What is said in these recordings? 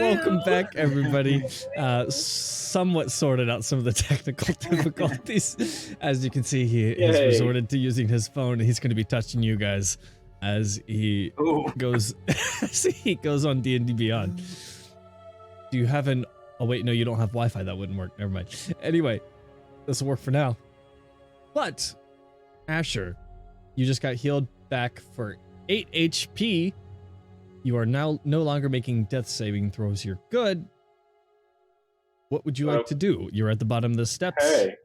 Welcome back, everybody. Somewhat sorted out some of the technical difficulties. As you can see, he has resorted to using his phone, and he's going to be touching you guys as he goes on D&D Beyond. Do you have an... Oh, wait, no, you don't have Wi-Fi. That wouldn't work. Never mind. Anyway, this will work for now. But, Asher, you just got healed back for 8 HP. You are now no longer making death saving throws. You're good. What would you like to do? You're at the bottom of the steps. Hey.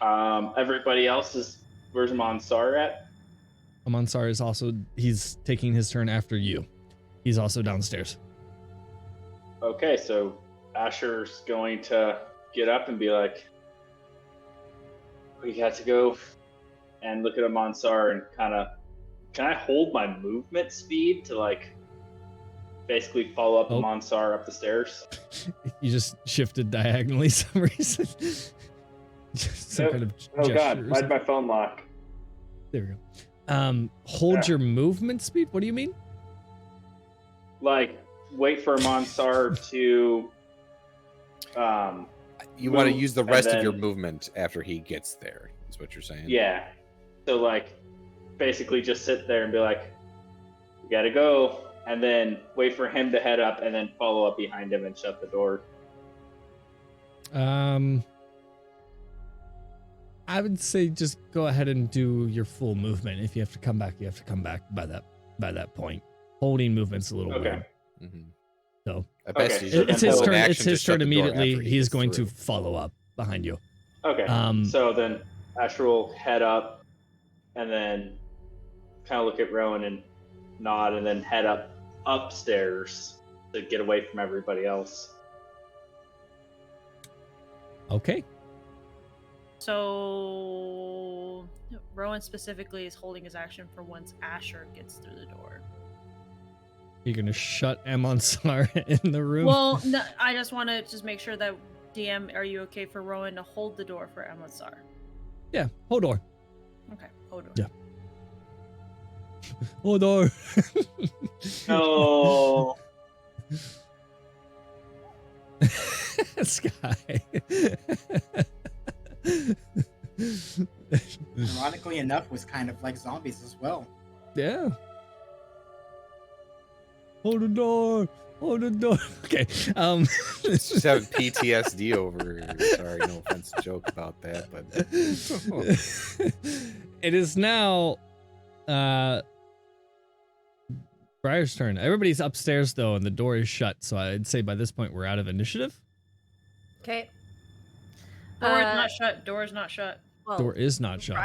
Everybody else is... Where's Monsar at? Monsar is also... He's taking his turn after you. He's also downstairs. Okay, so Asher's going to get up and be like, we got to go and look at a Monsar and kind of... Can I hold my movement speed to, like, basically follow up the Monsar up the stairs? You just shifted diagonally for some reason. Some kind of oh god, why'd my phone lock? There we go. Hold your movement speed? What do you mean? Like, wait for a Monsar to... you want to use the rest of your movement after he gets there, is what you're saying? Yeah. So, like, basically just sit there and be like, we gotta go, and then wait for him to head up and then follow up behind him and shut the door. I would say just go ahead and do your full movement. If you have to come back, you have to come back by that point. Holding movement's a little weird. Mm-hmm. So it's his turn. It's his turn immediately. He's going to follow up behind you. Okay. So then Asher will head up and then kind of look at Rowan and nod, and then head upstairs to get away from everybody else. Okay. So Rowan specifically is holding his action for once Asher gets through the door. You're gonna shut Monsar in the room? Well, no, I just want to make sure that DM, are you okay for Rowan to hold the door for Monsar? Yeah, hold door. Okay, hold door. Yeah. Hold door. No. Sky. Ironically enough, was kind of like zombies as well. Yeah. Hold the door. Hold the door. Okay. It's just having PTSD over. Sorry, no offense, joke about that, but it is now Briar's turn. Everybody's upstairs though, and the door is shut. So I'd say by this point we're out of initiative. Okay. Door is not shut. Door is not shut. Well, door is not shut.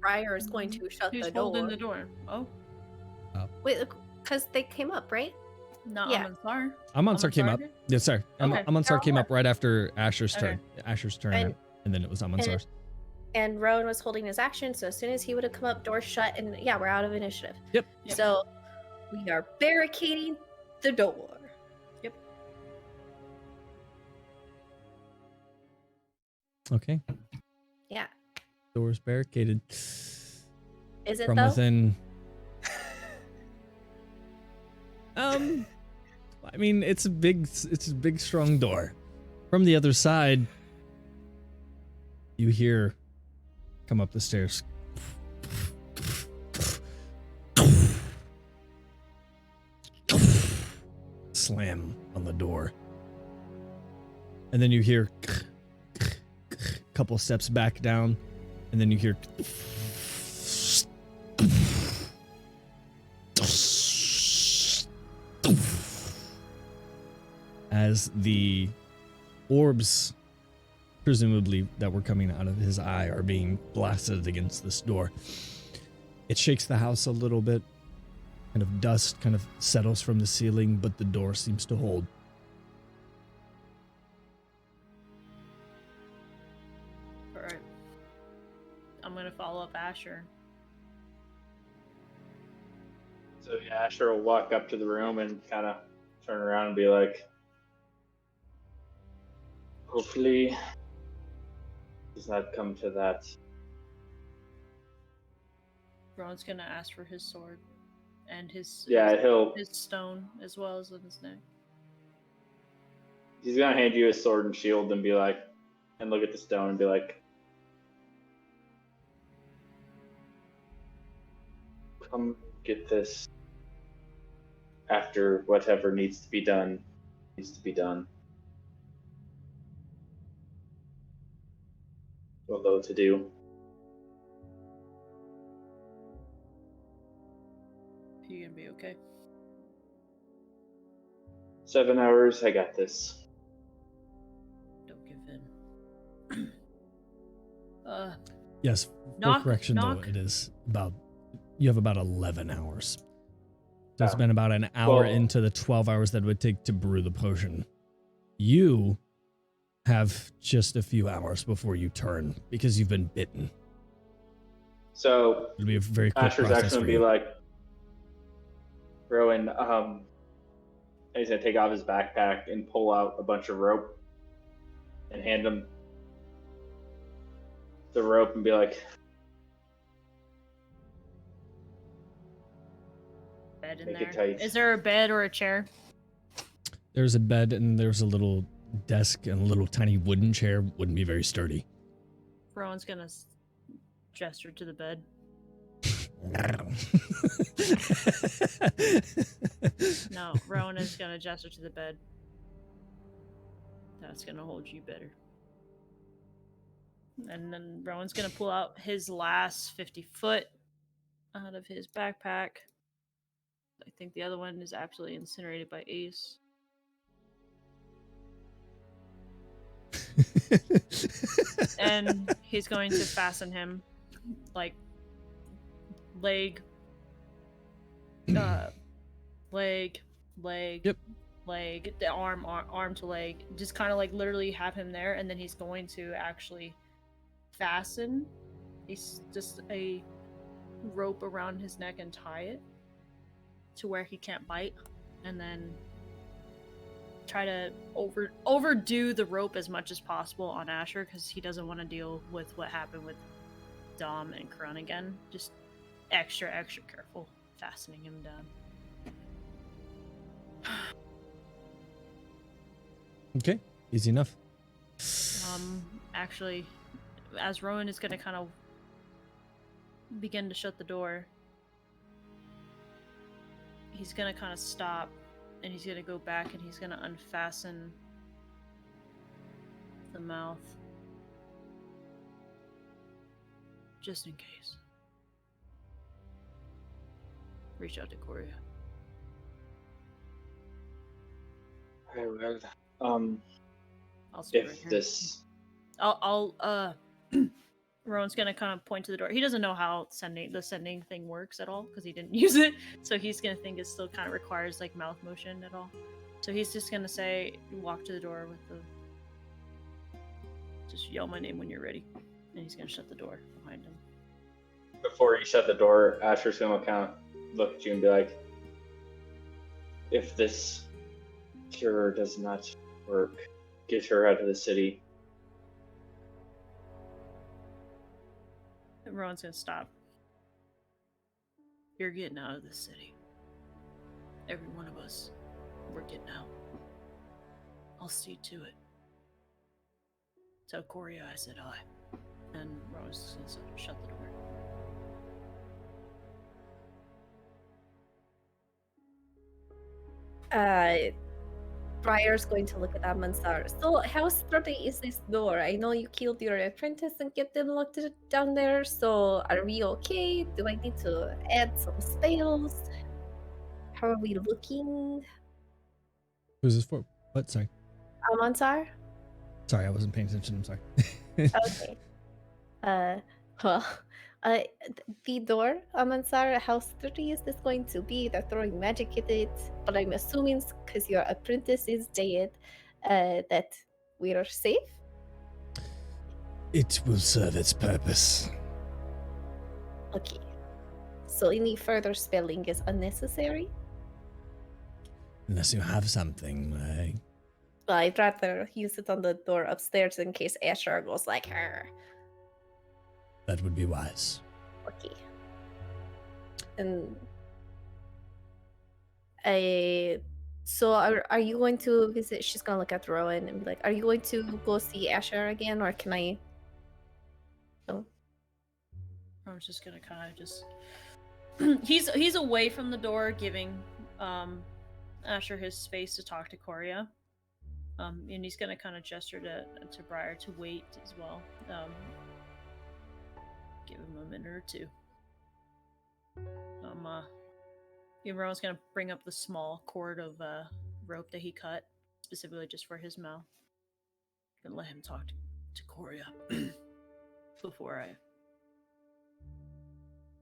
Briar is going to shut the door. Who's holding the door? Oh. Wait, because they came up, right? Not Yeah. Monsar. Monsar came up. Yes, sir. Okay. Monsar came up right after Asher's Okay. turn. Asher's turn, and then it was Monsar's. And Rowan was holding his action, so as soon as he would have come up, door shut, and yeah, we're out of initiative. Yep. So we are barricading the door. Yep. Okay. Yeah. Door's barricaded. Is it from though? within? I mean, it's a big strong door. From the other side, you hear come up the stairs. Slam on the door. And then you hear a couple steps back down, and then you hear as the orbs, presumably that were coming out of his eye, are being blasted against this door. It shakes the house a little bit. Kind of dust kind of settles from the ceiling, but the door seems to hold. Alright. I'm gonna follow up Asher. So yeah, Asher will walk up to the room and kind of turn around and be like, hopefully does not come to that. Rowan's gonna ask for his sword. And his he'll. his stone as well as on his neck. He's gonna hand you his sword and shield and be like, and look at the stone and be like, "Come get this. After whatever needs to be done, needs to be done. You'll know what to do." You gonna be okay? 7 hours. I got this. Don't give in. Yes, Knock, for correction knock. though, it is about, you have about 11 hours. So it's Oh. been about an hour Well- into the 12 hours that it would take to brew the potion. You have just a few hours before you turn because you've been bitten. So It'll be a very quick Asher's process actually for gonna be you. like, Rowan, he's gonna take off his backpack and pull out a bunch of rope and hand him the rope and be like, Bed in Make there. it tight. Is there a bed or a chair? There's a bed and there's a little desk and a little tiny wooden chair. Wouldn't be very sturdy. Rowan's gonna gesture to the bed. No, Rowan is gonna gesture to the bed. That's gonna hold you better. And then Rowan's gonna pull out his last 50 foot out of his backpack. I think the other one is absolutely incinerated by Ace. And he's going to fasten him like leg, leg, Yep. leg, the arm to leg. Just kind of like literally have him there, and then he's going to actually fasten just a rope around his neck and tie it to where he can't bite, and then try to overdo the rope as much as possible on Asher because he doesn't want to deal with what happened with Dom and Krun again. Just extra careful fastening him down. Okay, easy enough. Actually, as Rowan is gonna kind of begin to shut the door, he's gonna kind of stop, and he's gonna go back and he's gonna unfasten the mouth, just in case. Reach out to Coria. I'll stay right if here. this, Rowan's gonna kind of point to the door. He doesn't know how the sending thing works at all because he didn't use it, so he's gonna think it still kind of requires like mouth motion at all. So he's just gonna say, walk to the door with just yell my name when you're ready, and he's gonna shut the door behind him. before you shut the door, Asher's gonna kind of look at you and be like, if this cure does not work, get her out of the city. And Rowan's gonna stop. You're getting out of this city. Every one of us, we're getting out. I'll see to it. Tell Coria I said hi. And Rowan's gonna shut the door. Briar's going to look at Amansar. So, how sturdy is this door? I know you killed your apprentice and get them locked down there, so are we okay? Do I need to add some spells? How are we looking? Who's this for? What? Sorry. Amansar? Sorry, I wasn't paying attention. I'm sorry. Okay. Well, the door, Amansar, how sturdy is this going to be? They're throwing magic at it, but I'm assuming because your apprentice is dead, that we are safe? It will serve its purpose. Okay. So any further spelling is unnecessary? Unless you have something, Well, I'd rather use it on the door upstairs in case Asher goes like her. that would be wise. Okay. And So are you going to visit? She's gonna look at Rowan and be like, "Are you going to go see Asher again, or can I?" No. I'm just gonna kind of just. he's away from the door, giving Asher his space to talk to Koria. And he's gonna kind of gesture to Briar to wait as well. Give him a minute or two. Rowan's gonna bring up the small cord of rope that he cut specifically just for his mouth. Gonna let him talk to Koria before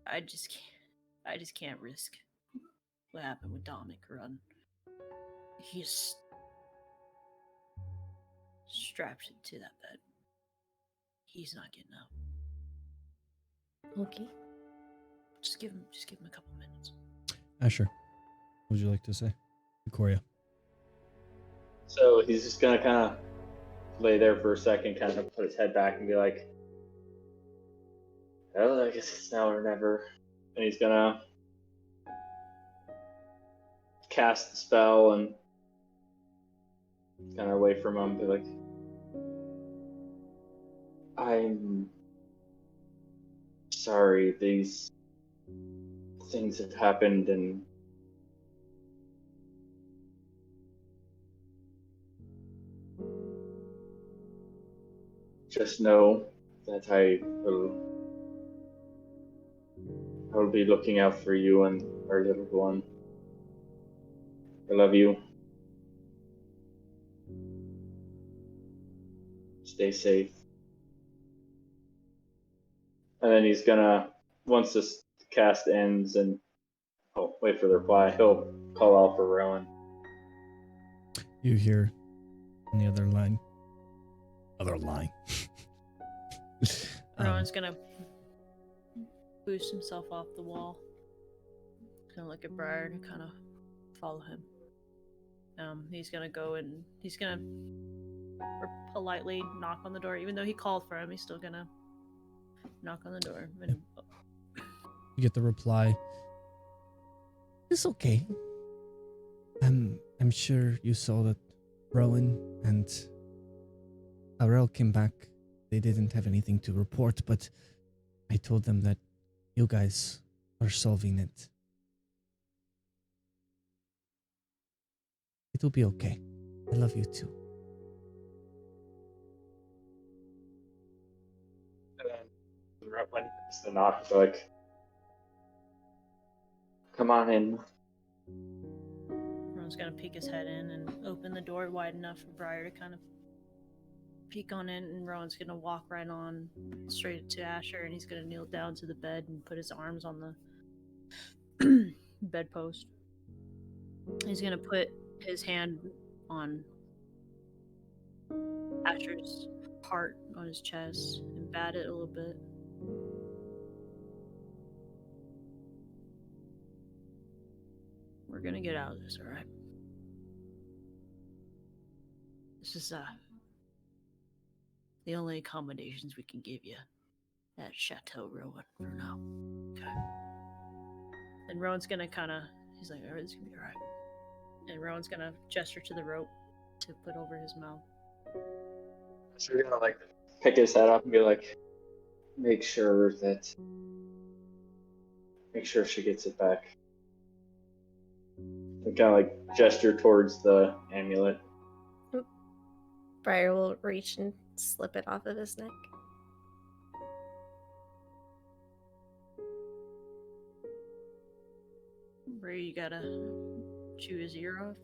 I just can't risk what happened with Dominic Run. He's strapped to that bed. He's not getting out. Okay. Just give him a couple minutes. Asher, what would you like to say? Koria. So he's just gonna kind of lay there for a second, kind of put his head back and be like, "Well, I guess it's now or never." And he's gonna cast the spell and kind of away from him, be like, "I'm sorry, these things have happened, and just know that I will be looking out for you and our little one. I love you. Stay safe." And then he's gonna, once this cast ends and wait for the reply, he'll call out for Rowan. You hear on the other line. Rowan's gonna boost himself off the wall. Gonna look at Briar to kind of follow him. He's gonna go and he's gonna politely knock on the door. Even though he called for him, he's still gonna knock on the door. And, You get the reply. It's okay. I'm sure you saw that Rowan and Aurel came back. They didn't have anything to report, but I told them that you guys are solving it. It'll be okay. I love you too. And then when it's the knock, he's like, "Come on in." Rowan's gonna peek his head in and open the door wide enough for Briar to kind of peek on in, and Rowan's gonna walk right on straight to Asher, and he's gonna kneel down to the bed and put his arms on the bedpost. He's gonna put his hand on Asher's heart on his chest and bat it a little bit. We're gonna get out of this, alright? This is the only accommodations we can give you at Chateau Rowan for now. Okay. And Rowan's gonna he's like, "Alright, this is gonna be alright." And Rowan's gonna gesture to the rope to put over his mouth. So you're gonna pick his head up and be like, make sure she gets it back. And kind of gesture towards the amulet. Briar will reach and slip it off of his neck. Ray, you gotta chew his ear off.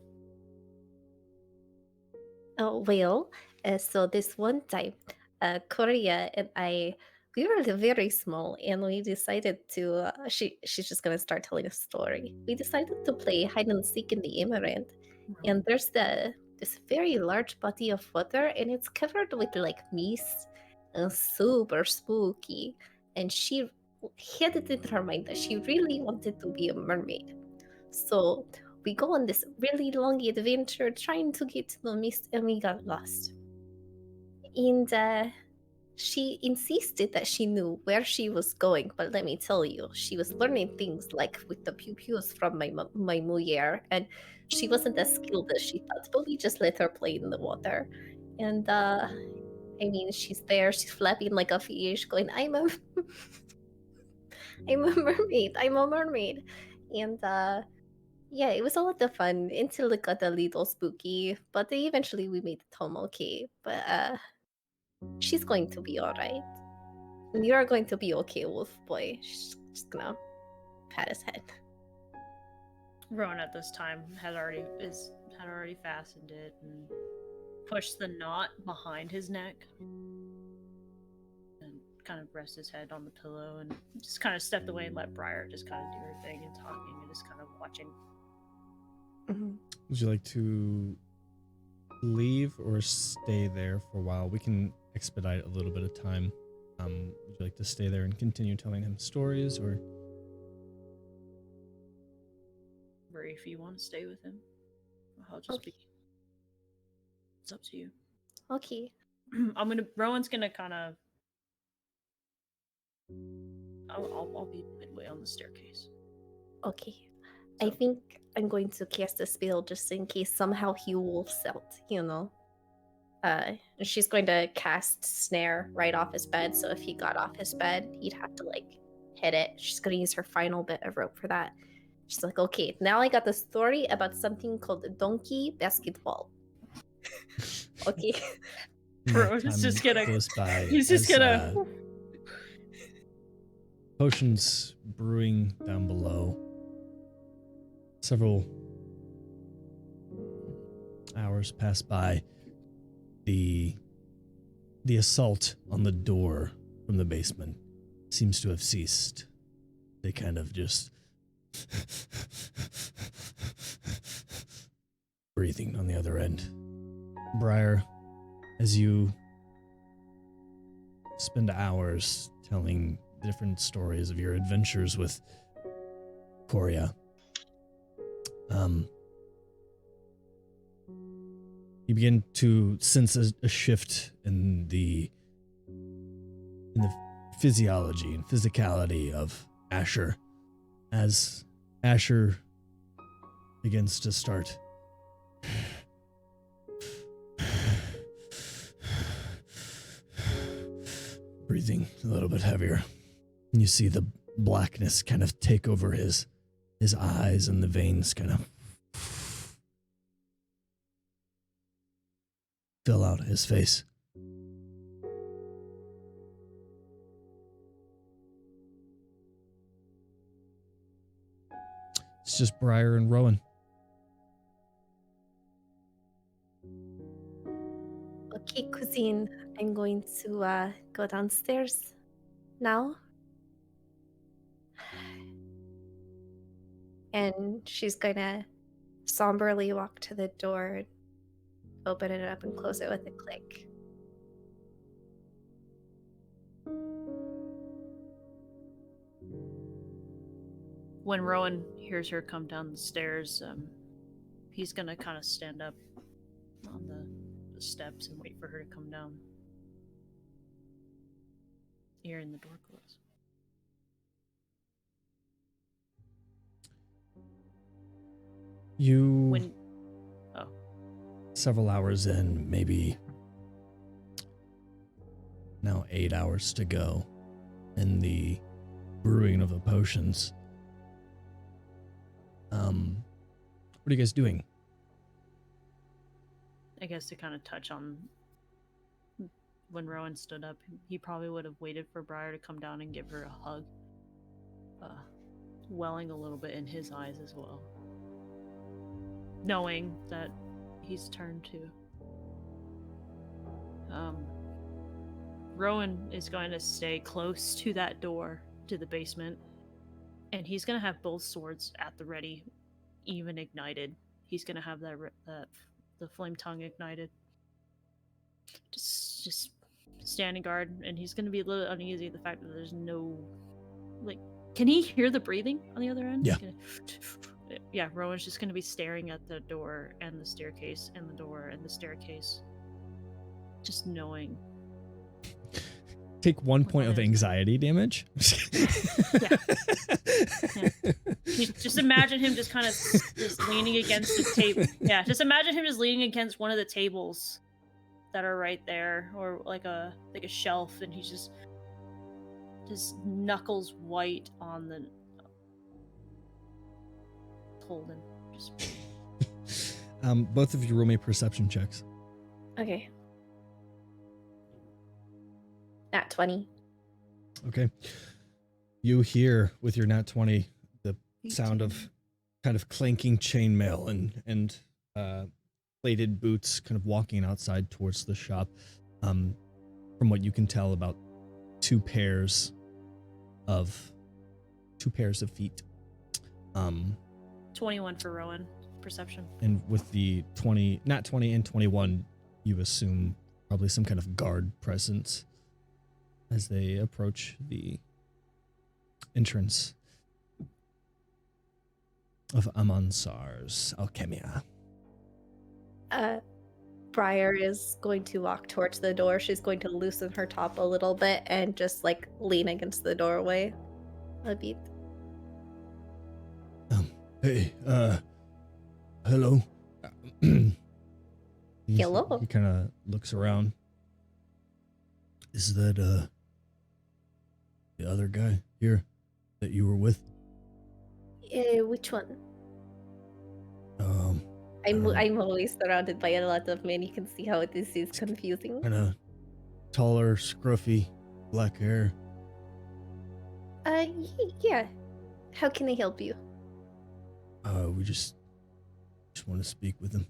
Oh, well, so this one time, Korea and I, we were very small, and we decided to, she's just gonna start telling a story. We decided to play hide and seek in the Amaranth, and there's this very large body of water, and it's covered with mist and super spooky. And she had it in her mind that she really wanted to be a mermaid. So we go on this really long adventure trying to get to the mist, and we got lost. And She insisted that she knew where she was going, but let me tell you, she was learning things like with the pew-pews from my mujer, and she wasn't as skilled as she thought, but we just let her play in the water. And I mean, she's there, she's flapping like a fish, going, I'm a mermaid, I'm a mermaid. And yeah, it was a lot of fun until it got a little spooky, but eventually we made it home okay. But she's going to be alright. And you're going to be okay, Wolf Boy. She's just gonna pat his head. Rowan at this time had already fastened it and pushed the knot behind his neck and kind of rest his head on the pillow and just kind of stepped away and let Briar just kind of do her thing and talking and just kind of watching. Mm-hmm. Would you like to leave or stay there for a while? We can expedite a little bit of time. Would you like to stay there and continue telling him stories, or? Or if you want to stay with him, I'll just be. It's up to you. Okay. Rowan's gonna kind of. I'll be midway on the staircase. Okay. So, I think I'm going to cast a spell just in case somehow he wolfs out, you know. And she's going to cast Snare right off his bed, so if he got off his bed, he'd have to, like, hit it. She's going to use her final bit of rope for that. She's like, okay, now I got the story about something called donkey basketball. Okay. Bro, he's just gonna. He's just as, gonna. Potions brewing down below. Several hours pass by. The assault on the door from the basement seems to have ceased. They kind of just breathing on the other end. Briar, as you spend hours telling different stories of your adventures with Coria, you begin to sense a shift in the physiology and physicality of Asher as Asher begins to start breathing a little bit heavier. And you see the blackness kind of take over his eyes, and the veins kind of fill out his face. It's just Briar and Rowan. Okay, Cousine, I'm going to go downstairs now. And she's gonna somberly walk to the door, open it up, and close it with a click. When Rowan hears her come down the stairs, he's gonna kind of stand up on the steps and wait for her to come down. Hearing the door close. Several hours in, maybe now 8 hours to go in the brewing of the potions. What are you guys doing? I guess to kind of touch on when Rowan stood up, he probably would have waited for Briar to come down and give her a hug, welling a little bit in his eyes as well, knowing that he's turned to. Rowan is going to stay close to that door to the basement, and he's going to have both swords at the ready, even ignited. He's going to have the flame tongue ignited. Just standing guard, and he's going to be a little uneasy at the fact that there's no, like, can he hear the breathing on the other end? Yeah. Yeah, Rowan's just going to be staring at the door and the staircase and the door and the staircase. Just knowing. take 1 point of anxiety damage. Yeah. Just imagine him just kind of just leaning against the table. Yeah, just imagine him just leaning against one of the tables that are right there, or like a shelf, and he's just knuckles white on the holding. Both of you roll me perception checks. Okay. Nat 20. Okay. You hear with your nat 20 the sound of kind of clanking chainmail and plated boots kind of walking outside towards the shop. From what you can tell, about two pairs of feet. 21 for Rowan. Perception. And with the nat 20 and 21, you assume probably some kind of guard presence as they approach the entrance of Amansar's Alchemia. Briar is going to walk towards the door. She's going to loosen her top a little bit and just like lean against the doorway a bit. Hey, hello. Hello. He kind of looks around. Is that the other guy here that you were with? Which one? I'm always surrounded by a lot of men. You can see how this is confusing. Kind of taller, scruffy, black hair. Yeah. How can I help you? We just want to speak with him.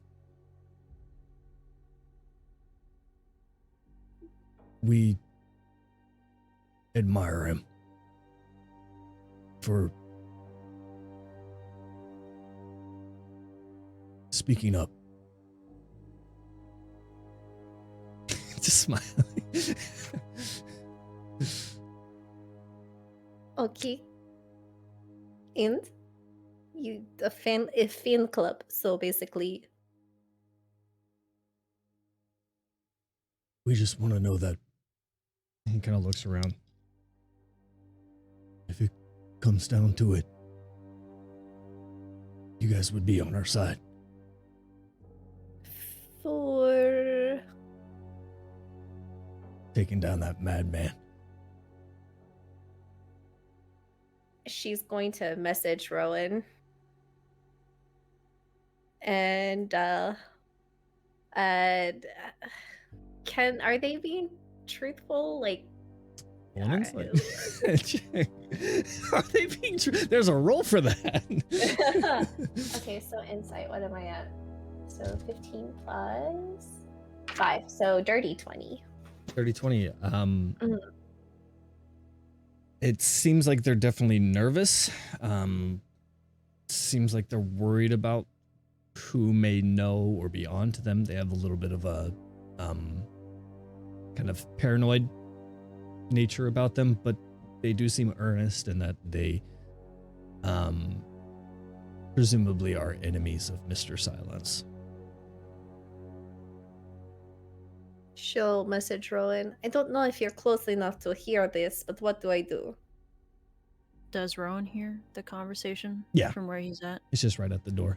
We admire him for speaking up. Just smiling. Okay. And a fan club. So basically, we just want to know that. He kind of looks around. If it comes down to it, you guys would be on our side. For Taking down that madman. she's going to message Rowan. And are they being truthful? Like, Are they being true? There's a roll for that. Okay, so insight, what am I at? So 15 plus 5, so dirty 20. Dirty 20. It seems like they're definitely nervous. Seems like they're worried about who may know or be on to them. They have a little bit of a kind of paranoid nature about them, but they do seem earnest in that they presumably are enemies of Mr. Silence. She'll message Rowan. I don't know if you're close enough to hear this, but what do I do? Does Rowan hear the conversation? Yeah. From where he's at? It's just right at the door.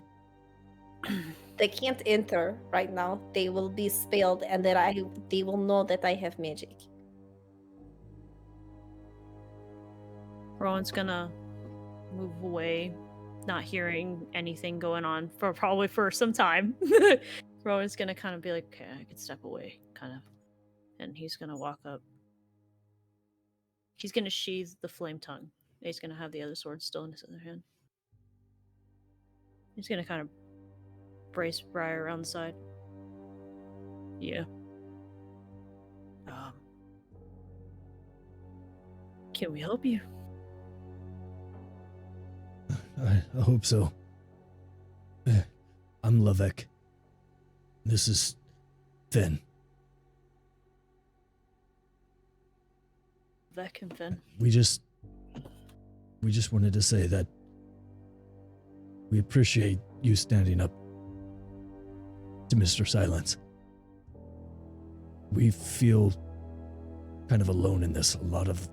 They can't enter right now. They will be spelled, and then they will know that I have magic. Rowan's gonna move away, not hearing anything going on probably for some time. Rowan's gonna kind of be like, okay, I could step away, kind of. And he's gonna walk up. He's gonna sheathe the flame tongue. He's gonna have the other sword still in his other hand. He's gonna kind of brace Briar around the side. Yeah. Can we help you? I hope so. I'm Lavec. This is Finn. Vec and Finn. We just wanted to say that we appreciate you standing up to Mr. Silence. We feel kind of alone in this. A lot of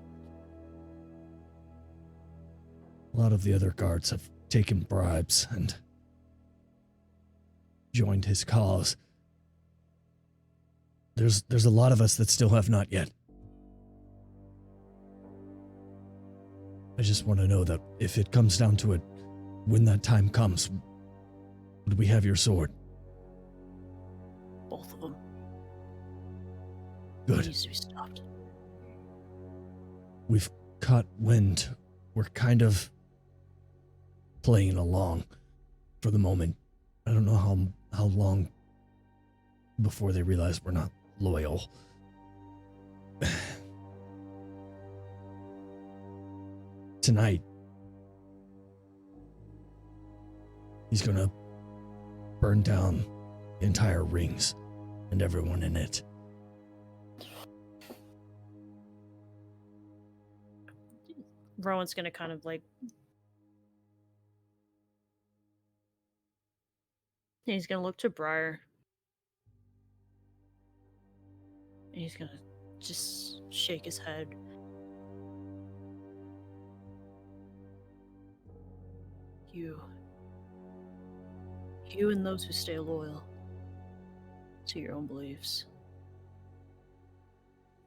the other guards have taken bribes and joined his cause. There's a lot of us that still have not yet. I just want to know that if it comes down to it, when that time comes, would we have your sword? Both of them. Good. It needs to be stopped. We've caught wind. We're kind of playing along for the moment. I don't know how long before they realize we're not loyal. Tonight, he's gonna burn down the entire rings and everyone in it. Rowan's gonna kind of like. He's gonna look to Briar. And he's gonna just shake his head. You and those who stay loyal to your own beliefs,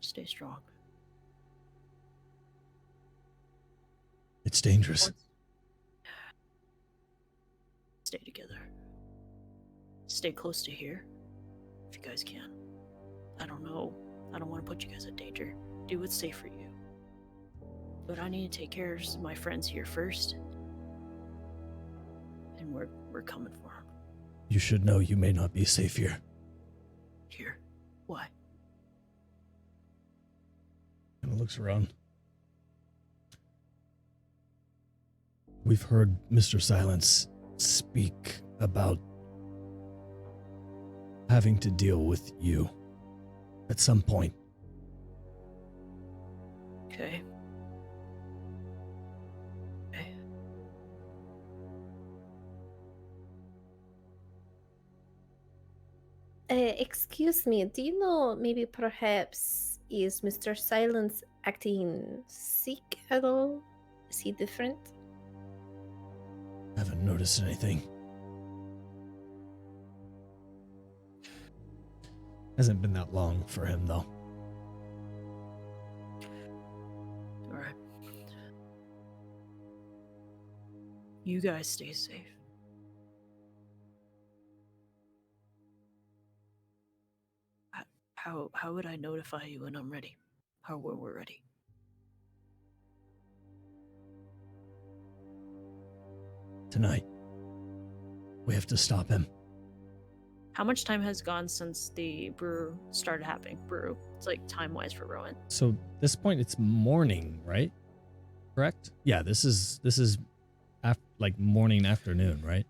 stay strong. It's dangerous. Stay together. Stay close to here, if you guys can. I don't know. I don't want to put you guys in danger. Do what's safe for you. But I need to take care of my friends here first. And we're coming for them. You should know you may not be safe here. Here. Why? And looks around. We've heard Mr. Silence speak about having to deal with you at some point. Okay. Excuse me, do you know maybe perhaps is Mr. Silence acting sick at all? Is he different? Haven't noticed anything. Hasn't been that long for him, though. Alright. You guys stay safe. How would I notify you when I'm ready? When we're ready? Tonight. We have to stop him. How much time has gone since the brew started happening? It's like time-wise for Rowan. So at this point, it's morning, right? Correct? Yeah, this is like morning, afternoon, right?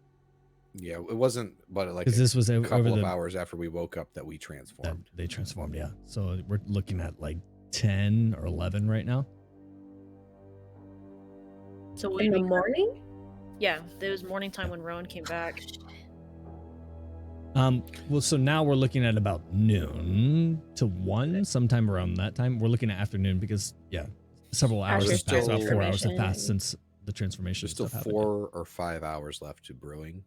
Yeah, it wasn't, but like Because this was a couple over of hours after we woke up that we transformed. They transformed, yeah. So we're looking at like 10 or 11 right now. So In the morning? Yeah, there was morning time when Rowan came back. Well, so now we're looking at about noon to 1, sometime around that time. We're looking at afternoon because, yeah, several hours have passed. About 4 hours have passed since the transformation. There's still stuff 4 or 5 hours left to brewing.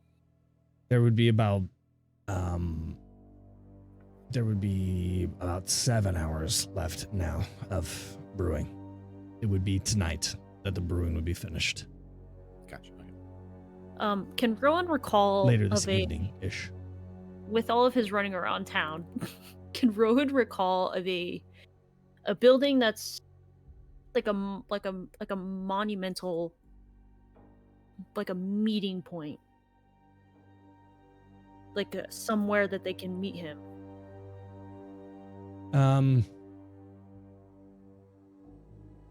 There would be about 7 hours left now of brewing. It would be tonight that the brewing would be finished. Gotcha. Can Rowan recall Later this of evening-ish. with all of his running around town, can Rowan recall of a building that's like a monumental, like a meeting point, like somewhere that they can meet him?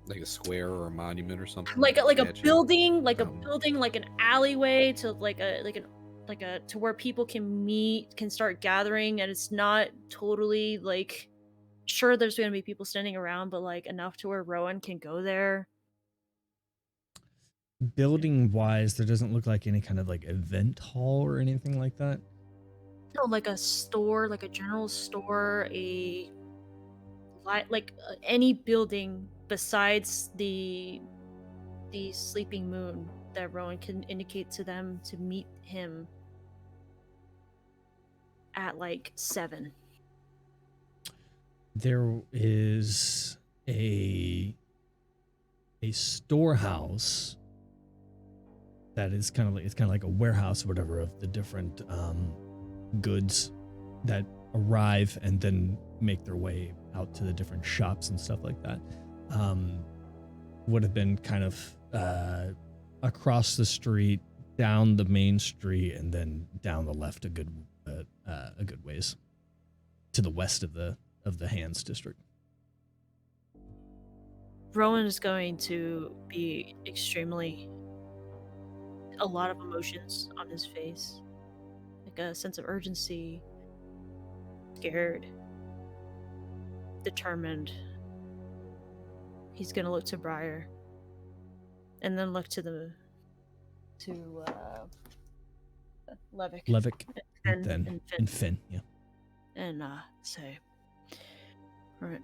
Like a square or a monument or something. Like a Sketchy. building, like a Um, building, like an alleyway to like a to where people can meet, can start gathering, and it's not totally like, sure, there's gonna be people standing around, but like enough to where Rowan can go there. Building wise, there doesn't look like any kind of like event hall or anything like that. No, like a store, like a general store, a any building besides the sleeping moon that Rowan can indicate to them to meet him at like 7. There is a storehouse that is kind of like a warehouse or whatever of the different goods that arrive and then make their way out to the different shops and stuff like that. Would have been kind of across the street, down the main street, and then down the left a good ways to the west of the Hands district. Rowan is going to be a lot of emotions on his face, like a sense of urgency, scared, determined. He's gonna look to Briar, and then look to Levick, and Finn, yeah. And say, all right,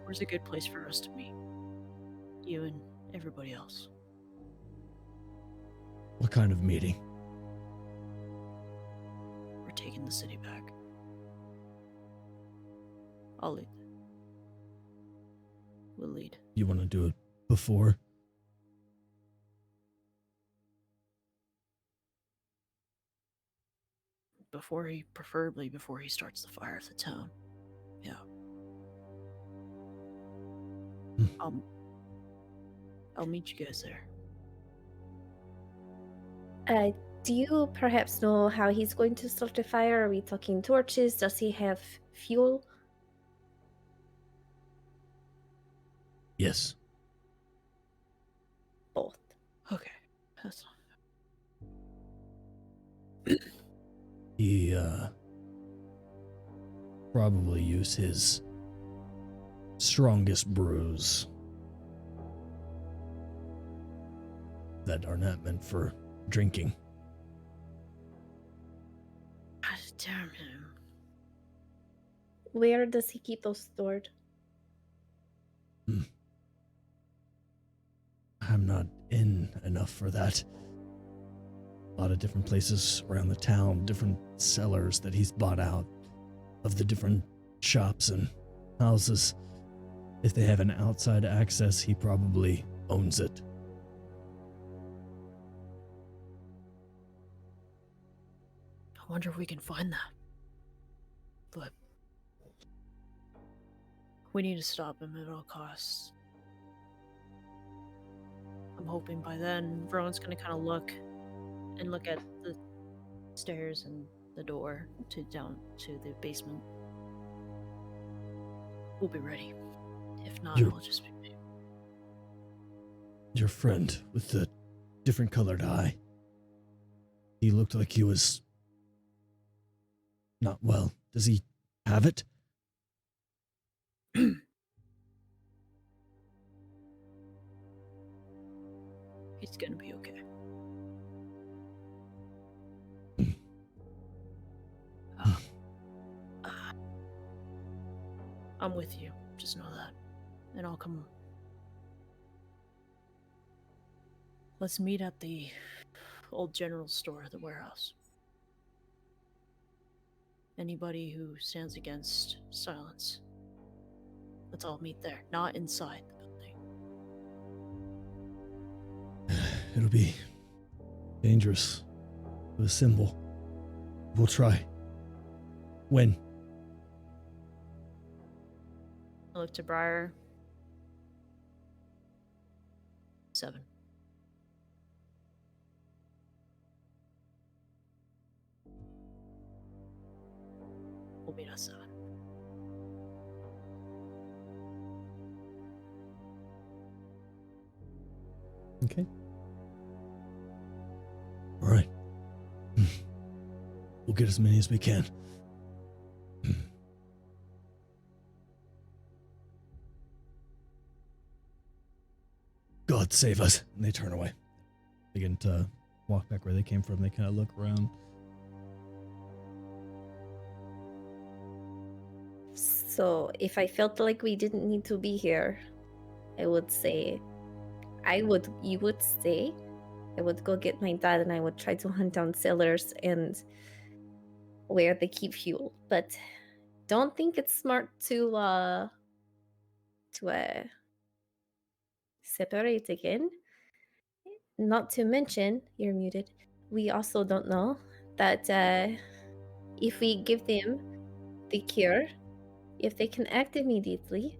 where's a good place for us to meet? You and everybody else. What kind of meeting? We're taking the city back. I'll lead. We'll lead. You want to do it before? Preferably before he starts the fire of the town. Yeah. I'll meet you guys there. Do you perhaps know how he's going to start the fire? Are we talking torches? Does he have fuel? Yes. Both. Okay. That's He probably use his strongest brews that are not meant for drinking. God damn him. Where does he keep those stored? I'm not in enough for that. A lot of different places around the town, different cellars that he's bought out of the different shops and houses. If they have an outside access, he probably owns it. I wonder if we can find that. But we need to stop him at all costs. I'm hoping by then Rowan's gonna kind of look at the stairs and the door down to the basement. We'll be ready. If not, I'll just be... Your friend with the different colored eye. He looked like he was not well. Does he have it? He's gonna be okay. I'm with you. Just know that. And I'll come. Let's meet at the old general store, the warehouse. Anybody who stands against silence, let's all meet there, not inside the building. It'll be dangerous with a symbol. We'll try. When? I look to Briar. 7. We'll meet at 7. Okay. All right. We'll get as many as we can. God save us. And they turn away. Begin to walk back where they came from. They kind of look around. So if I felt like we didn't need to be here, I would say, you would stay. I would go get my dad and I would try to hunt down sailors and where they keep fuel. But don't think it's smart to separate again. Not to mention, you're muted. We also don't know that if we give them the cure, if they can act immediately,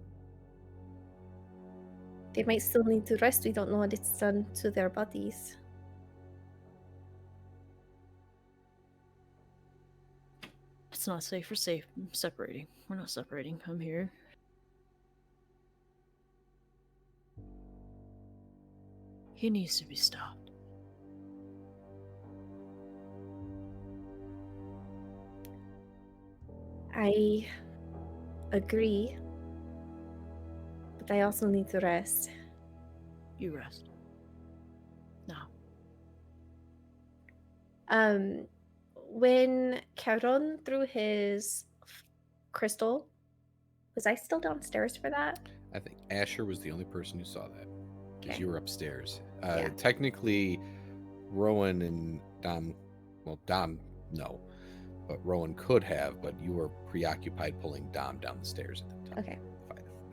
they might still need to rest. We don't know what it's done to their bodies. It's not safe for safe. I'm separating. We're not separating. I'm here. He needs to be stopped. I agree, but I also need to rest. You rest. Now. When Caron threw his crystal, was I still downstairs for that? I think Asher was the only person who saw that because Okay. you were upstairs. Yeah. Technically, Rowan and Dom, well, Dom, no, but Rowan could have, but you were preoccupied pulling Dom down the stairs at the time. Okay.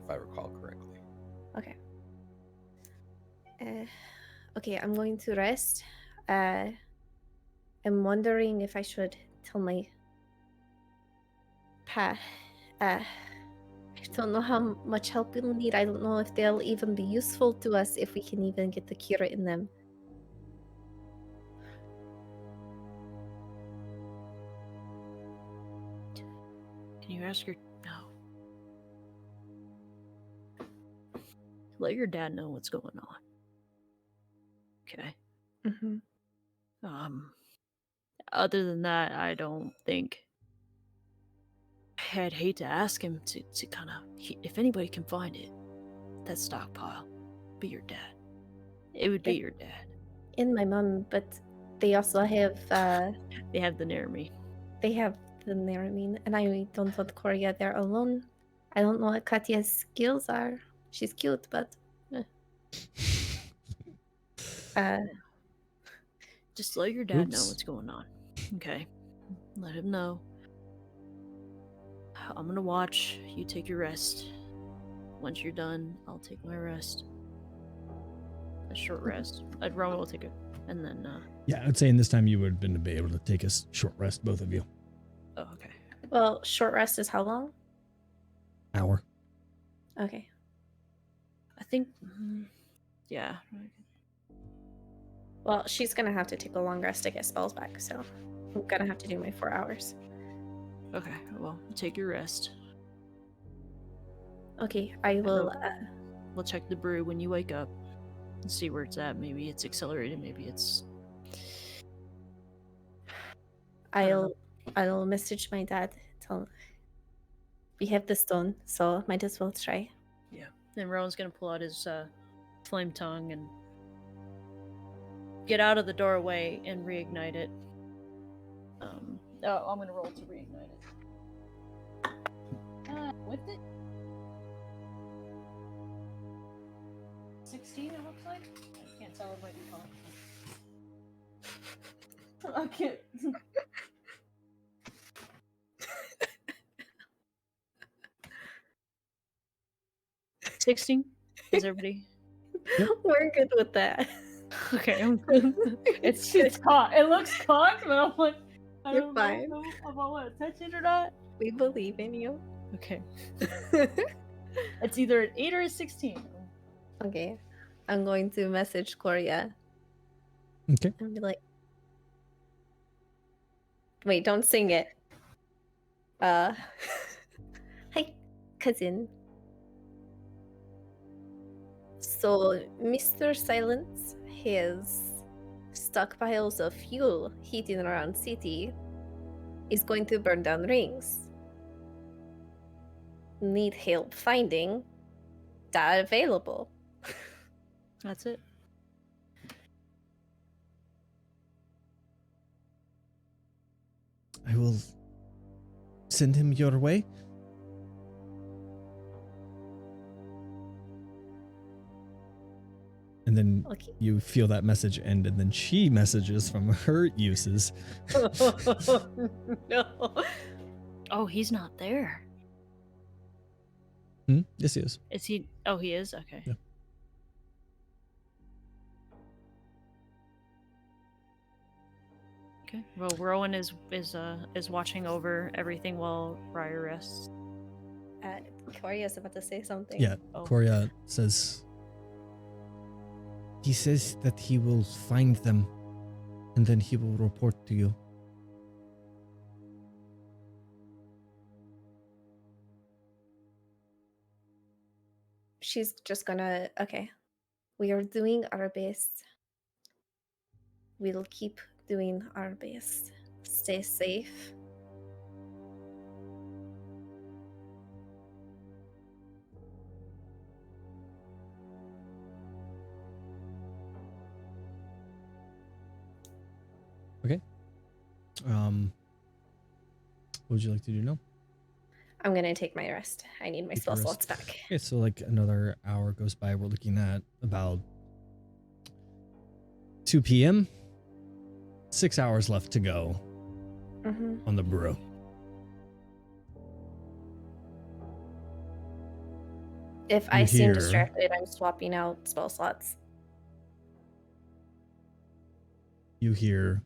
If I recall correctly. Okay. Okay, I'm going to rest. I'm wondering if I should tell my I don't know how much help we'll need. I don't know if they'll even be useful to us if we can even get the cure in them. Can you ask your... No. Let your dad know what's going on. Okay? Mm-hmm. Other than that, I don't think... I'd hate to ask him to kind of... If anybody can find it, that stockpile, be your dad. It would be your dad. In my mom, but they also have... They have the Naramine. They have the Naramine, and I don't want Korea there alone. I don't know what Katya's skills are. She's cute, but... Just let your dad know Oops. what's going on. Okay? Let him know. I'm gonna watch. You take your rest. Once you're done, I'll take my rest. A short rest. Rowan will take it. And then, Yeah, I'd say in this time you would have been able to take a short rest, both of you. Oh, okay. Well, short rest is how long? Hour. Okay. I think... yeah. Well, she's gonna have to take a long rest to get spells back, so I'm gonna have to do my 4 hours. Okay, well, take your rest. Okay, I will... We'll check the brew when you wake up and see where it's at. Maybe it's accelerated, maybe it's... I'll message my dad. Tell him we have the stone, so might as well try. Yeah. Then Rowan's gonna pull out his flame tongue and get out of the doorway and reignite it. I'm gonna roll to reignite it. With it? 16, it looks like? I can't tell, it might be fine. I can't. 16? Is everybody? We're good with that. Okay, I'm good. It's cocked. It looks cocked, but I'm like, I You're don't fine. know if I want to touch it or not. We believe in you. Okay. It's either an 8 or a 16. Okay. I'm going to message Korea. Okay. And be like, wait, don't sing it. Hi, cousin. So, Mr. Silence has stockpiles of fuel hidden around city. Is going to burn down rings. Need help finding that available. That's it. I will send him your way. And then Okay. you feel that message end, and then she messages from her uses. No. Oh, he's not there. Yes, he is. Is he? Oh, he is? Okay. Yeah. Okay. Well, Rowan is watching over everything while Briar rests. Coria's about to say something. Yeah, Oh. Coria says... He says that he will find them, and then he will report to you. She's just gonna, okay. We are doing our best. We'll keep doing our best. Stay safe. What would you like to do now? I'm gonna take my rest. I need my Take spell your slots rest. back. Okay, so like another hour goes by. We're looking at about 2 p.m. 6 hours left to go on the brew. If I You seem hear- distracted, I'm swapping out spell slots. You hear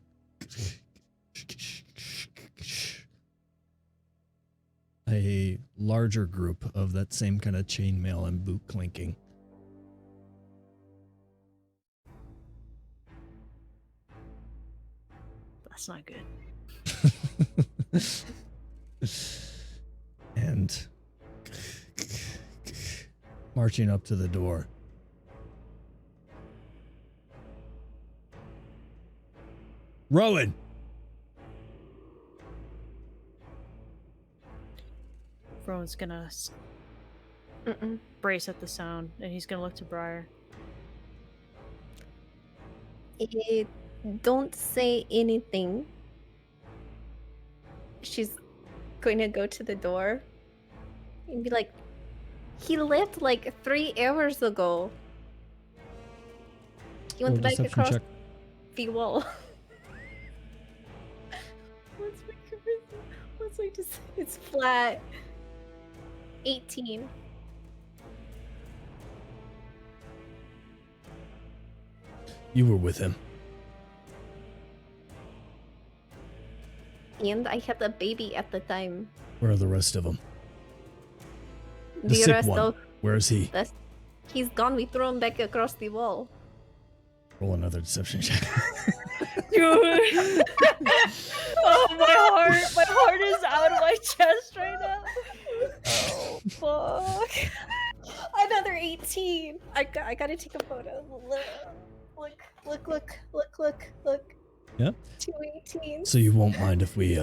a larger group of that same kind of chainmail and boot clinking. That's not good. And marching up to the door. Rowan! Rowan's gonna brace at the sound, and he's gonna look to Briar. Don't say anything. She's going to go to the door and be like, he left like 3 hours ago. He went Roll back deception across check. the wall. What's my charisma? What's my It's flat. 18. You were with him. And I had a baby at the time. Where are the rest of them? The The sick rest one. of Where is he? he's gone. We threw him back across the wall. Roll another deception check. Dude! Oh, my heart is out of my chest right now. Oh fuck! Another 18. I gotta take a photo. Look. Yeah? 2 18s. So you won't mind if we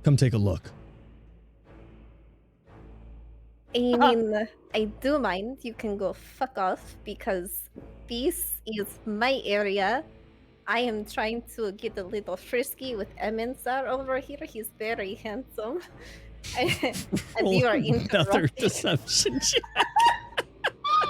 come take a look. I mean, I do mind. You can go fuck off because this is my area. I am trying to get a little frisky with Emensar over here. He's very handsome. And you are Roll another interrupting. deception check.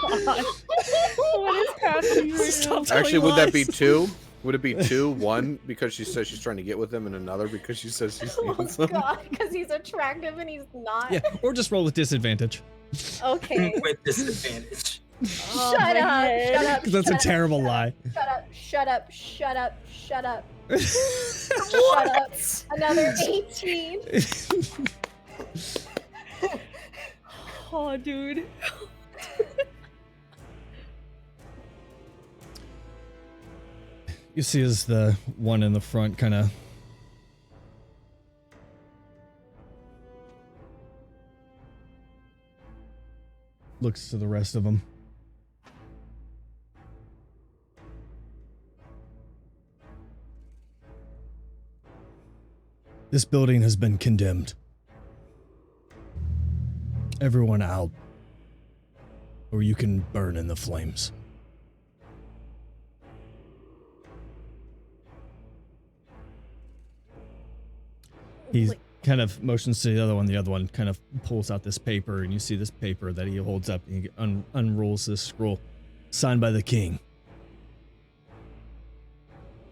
What is happening right now? Stop telling Actually, would that be lies. 2? Would it be 2? 1 because she says she's trying to get with him, and another because she says she's Oh handsome? god, because he's attractive and he's not. Yeah, or just roll with disadvantage. Okay. With disadvantage. Oh, Shut my up, head. shut up. Because that's a shut up, terrible lie. Shut up. Shut up. Another 18. Oh, dude. You see as the one in the front kind of looks to the rest of them. This building has been condemned. Everyone out, or you can burn in the flames. He kind of motions to the other one. The other one kind of pulls out this paper, and you see this paper that he holds up. And he unrolls this scroll, signed by the king.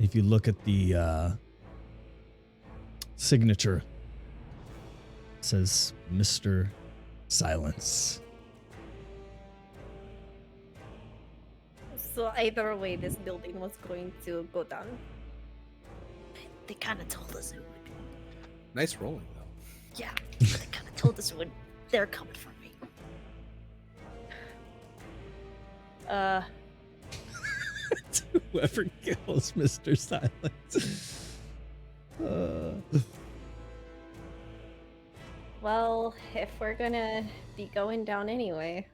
If you look at the signature, it says Mr. Silence. So either way, this building was going to go down. They kind of told us it would. Nice rolling, though. Yeah, they kind of told us it would. They're coming for me. Whoever kills Mr. Silence. Well, if we're gonna be going down anyway.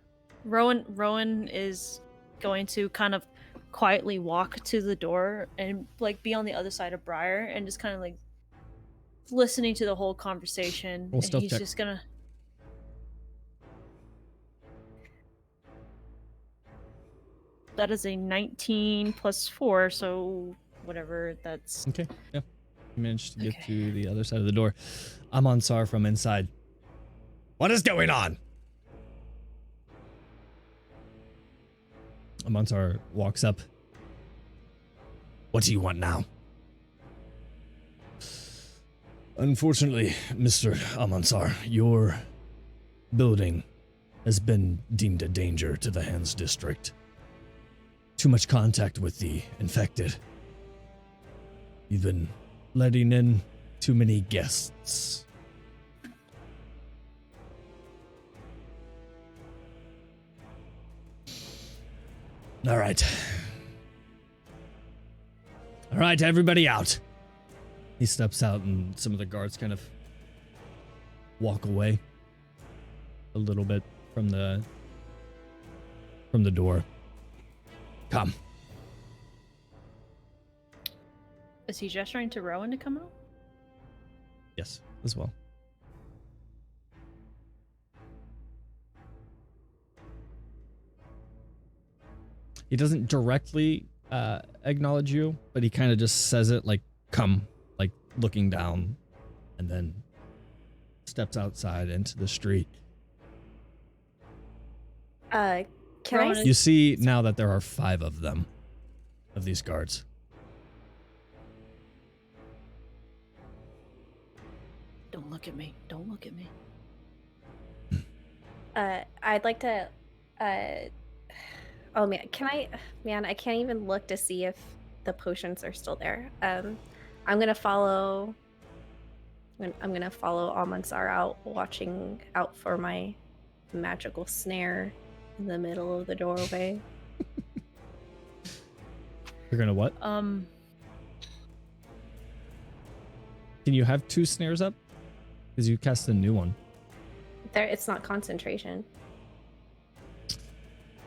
Rowan is going to kind of quietly walk to the door and like be on the other side of Briar and just kind of like listening to the whole conversation. Roll And stealth he's check. just gonna. That is a 19 plus 4, so whatever. That's Okay, yeah. You managed to get Okay. to the other side of the door. Amonsar from inside. What is going on? Amonsar walks up. What do you want now? Unfortunately, Mr. Amonsar, your building has been deemed a danger to the Hands District. Too much contact with the infected. You've been letting in too many guests. All right. All right, everybody out. He steps out and some of the guards kind of walk away a little bit from the door. Come. Is he gesturing to Rowan to come out? Yes, as well. He doesn't directly acknowledge you, but he kind of just says it like, come, like looking down, and then steps outside into the street. Can Rowan I? You see now that there are 5 of them, of these guards. Don't look at me. Don't look at me. I'd like to. Oh man, can I? Man, I can't even look to see if the potions are still there. I'm gonna follow. I'm gonna follow Almansar out, watching out for my magical snare in the middle of the doorway. You're gonna what? Can you have 2 snares up? Because you cast a new one. There, it's not concentration.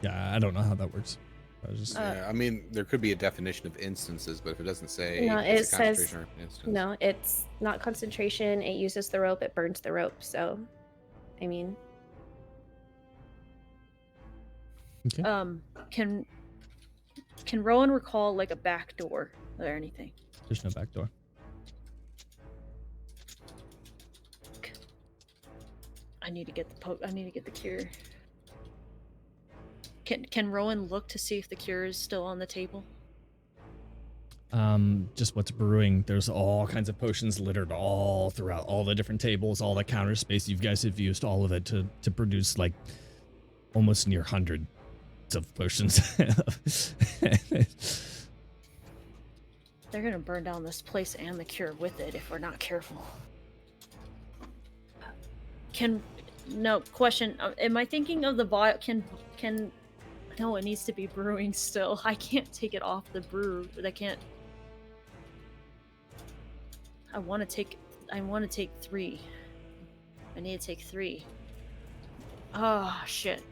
Yeah, I don't know how that works. I was just Yeah, I mean, there could be a definition of instances, but if it doesn't say No, it's it a says- concentration or instance. No, it's not concentration. It uses the rope. It burns the rope. So, I mean, okay. Can Rowan recall like a back door or anything? There's no back door. I need to get I need to get the cure. Can Rowan look to see if the cure is still on the table? Just what's brewing. There's all kinds of potions littered all throughout all the different tables, all the counter space. You guys have used all of it to produce like almost near hundreds of potions. They're gonna burn down this place and the cure with it if we're not careful. Question. Am I thinking of the vial? No, it needs to be brewing still. I can't take it off the brew. I can't. I want to take 3. I need to take 3. Oh shit.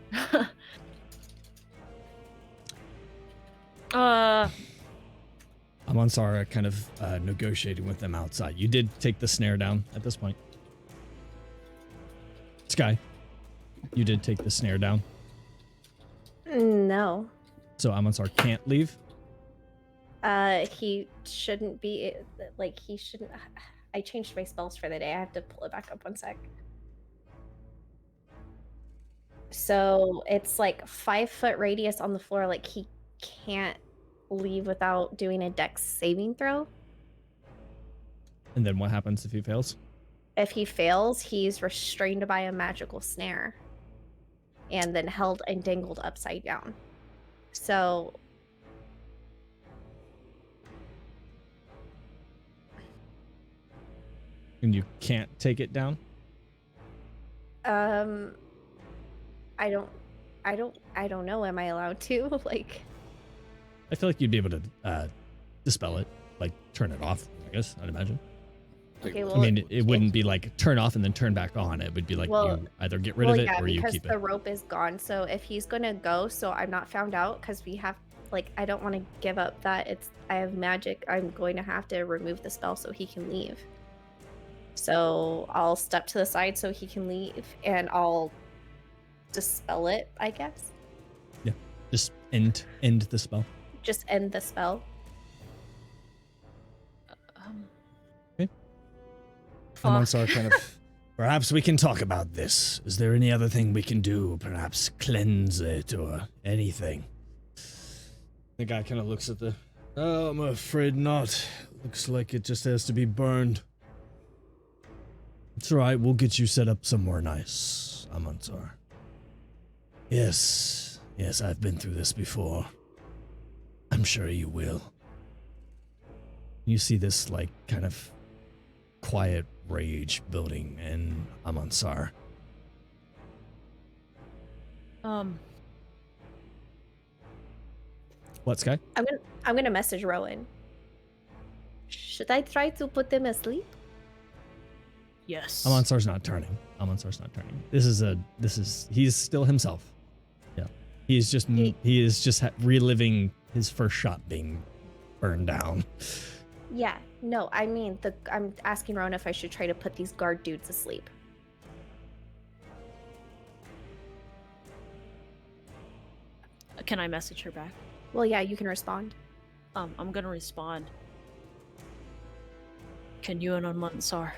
Amonsar kind of negotiating with them outside. You did take the snare down at this point. Sky, you did take the snare down. no. So Amonsar can't leave. He shouldn't be. Like, he shouldn't. I changed my spells for the day. I have to pull it back up 1 sec. So it's like 5-foot radius on the floor. Like, he can't leave without doing a dex saving throw. And then what happens if he fails? If he fails, he's restrained by a magical snare and then held and dangled upside down. So And you can't take it down? I don't know. Am I allowed to? Like, I feel like you'd be able to dispel it, like turn it off, I guess, I'd imagine. okay, I well, mean, it wouldn't be like turn off and then turn back on. It would be like you either get rid of it or you keep because the it. rope is gone. So if he's gonna go, so I'm not found out, because we have, like, I don't want to give up that I have magic. I'm going to have to remove the spell so he can leave. So I'll step to the side so he can leave, and I'll dispel it, I guess. Yeah, just end the spell. Just end the spell. Amansar kind of, perhaps we can talk about this. Is there any other thing we can do? Perhaps cleanse it or anything? The guy kind of looks at the, oh, I'm afraid not. Looks like it just has to be burned. It's alright, we'll get you set up somewhere nice, Amansar. Yes, I've been through this before. I'm sure you will. You see this, like, kind of quiet rage building in Amansar. What, Sky? I'm gonna message Rowan. Should I try to put them asleep? Yes. Amansar's not turning. He's still himself. Yeah. He is just reliving his first shot being burned down. Yeah, no, I mean, I'm asking Rowan if I should try to put these guard dudes asleep. Can I message her back? Well, yeah, you can respond. I'm gonna respond. Can you and Amansar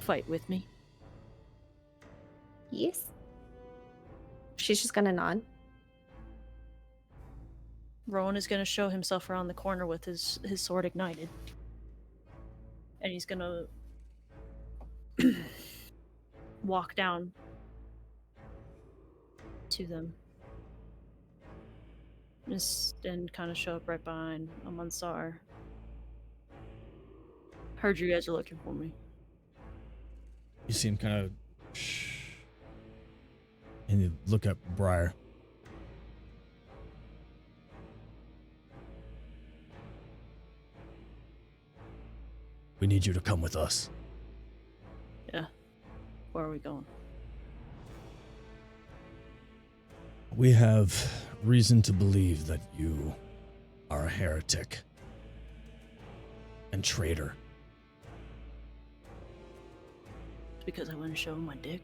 fight with me? Yes. She's just gonna nod. Rowan is gonna show himself around the corner with his sword ignited. And he's gonna walk down to them. And kind of show up right behind Amansar. Heard you guys are looking for me. You see him kind of, and you look at Briar. We need you to come with us. Yeah. Where are we going? We have reason to believe that you are a heretic and traitor. It's because I wouldn't show him my dick.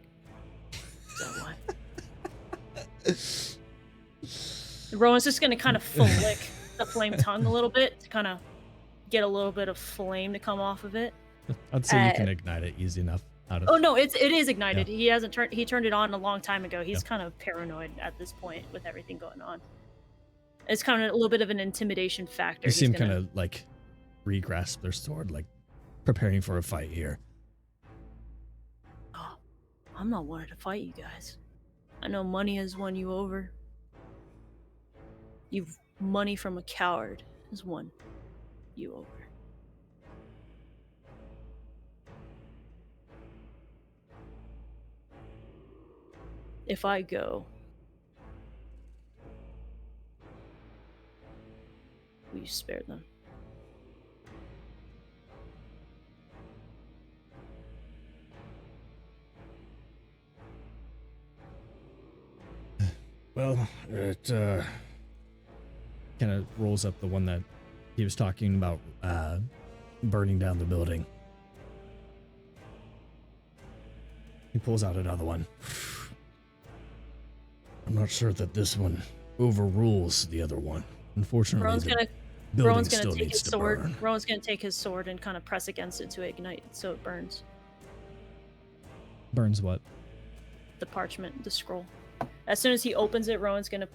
Is that why? Rowan's just gonna kind of flick the flame tongue a little bit to kind of get a little bit of flame to come off of it. I'd say you can ignite it easy enough. Oh no, it is ignited. Yeah. He turned it on a long time ago. He's kind of paranoid at this point with everything going on. It's kind of a little bit of an intimidation factor. You see him kind of like re-grasp their sword, like preparing for a fight here. Oh, I'm not wanting to fight you guys. I know money has won you over. Money from a coward has won you over. If I go, will you spare them? Well, it kind of rolls up the one that he was talking about burning down the building. He pulls out another one. I'm not sure that this one overrules the other one. Unfortunately, Rowan's gonna still take needs his to sword. burn. Rowan's gonna take his sword and kind of press against it to ignite, so it burns. Burns what? The parchment, the scroll. As soon as he opens it, Rowan's gonna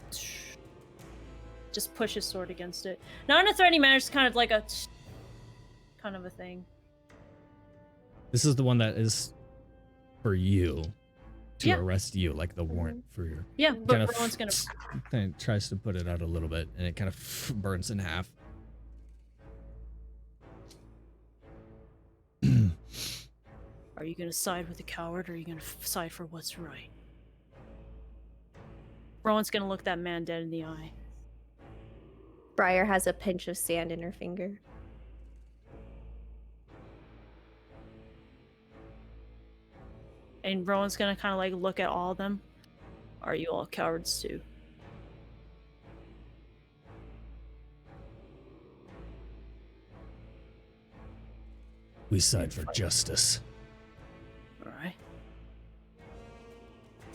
just push his sword against it. Not in a threatening manner, just kind of like a kind of a thing. This is the one that is for you to Yeah. arrest you, like the warrant for your. Yeah, but Kind Rowan's gonna. of tries to put it out a little bit, and it kind of burns in half. Are you gonna side with the coward, or are you gonna side for what's right? Rowan's gonna look that man dead in the eye. Briar has a pinch of sand in her finger. And Rowan's gonna kind of like look at all of them. Are you all cowards too? We side for justice. Alright.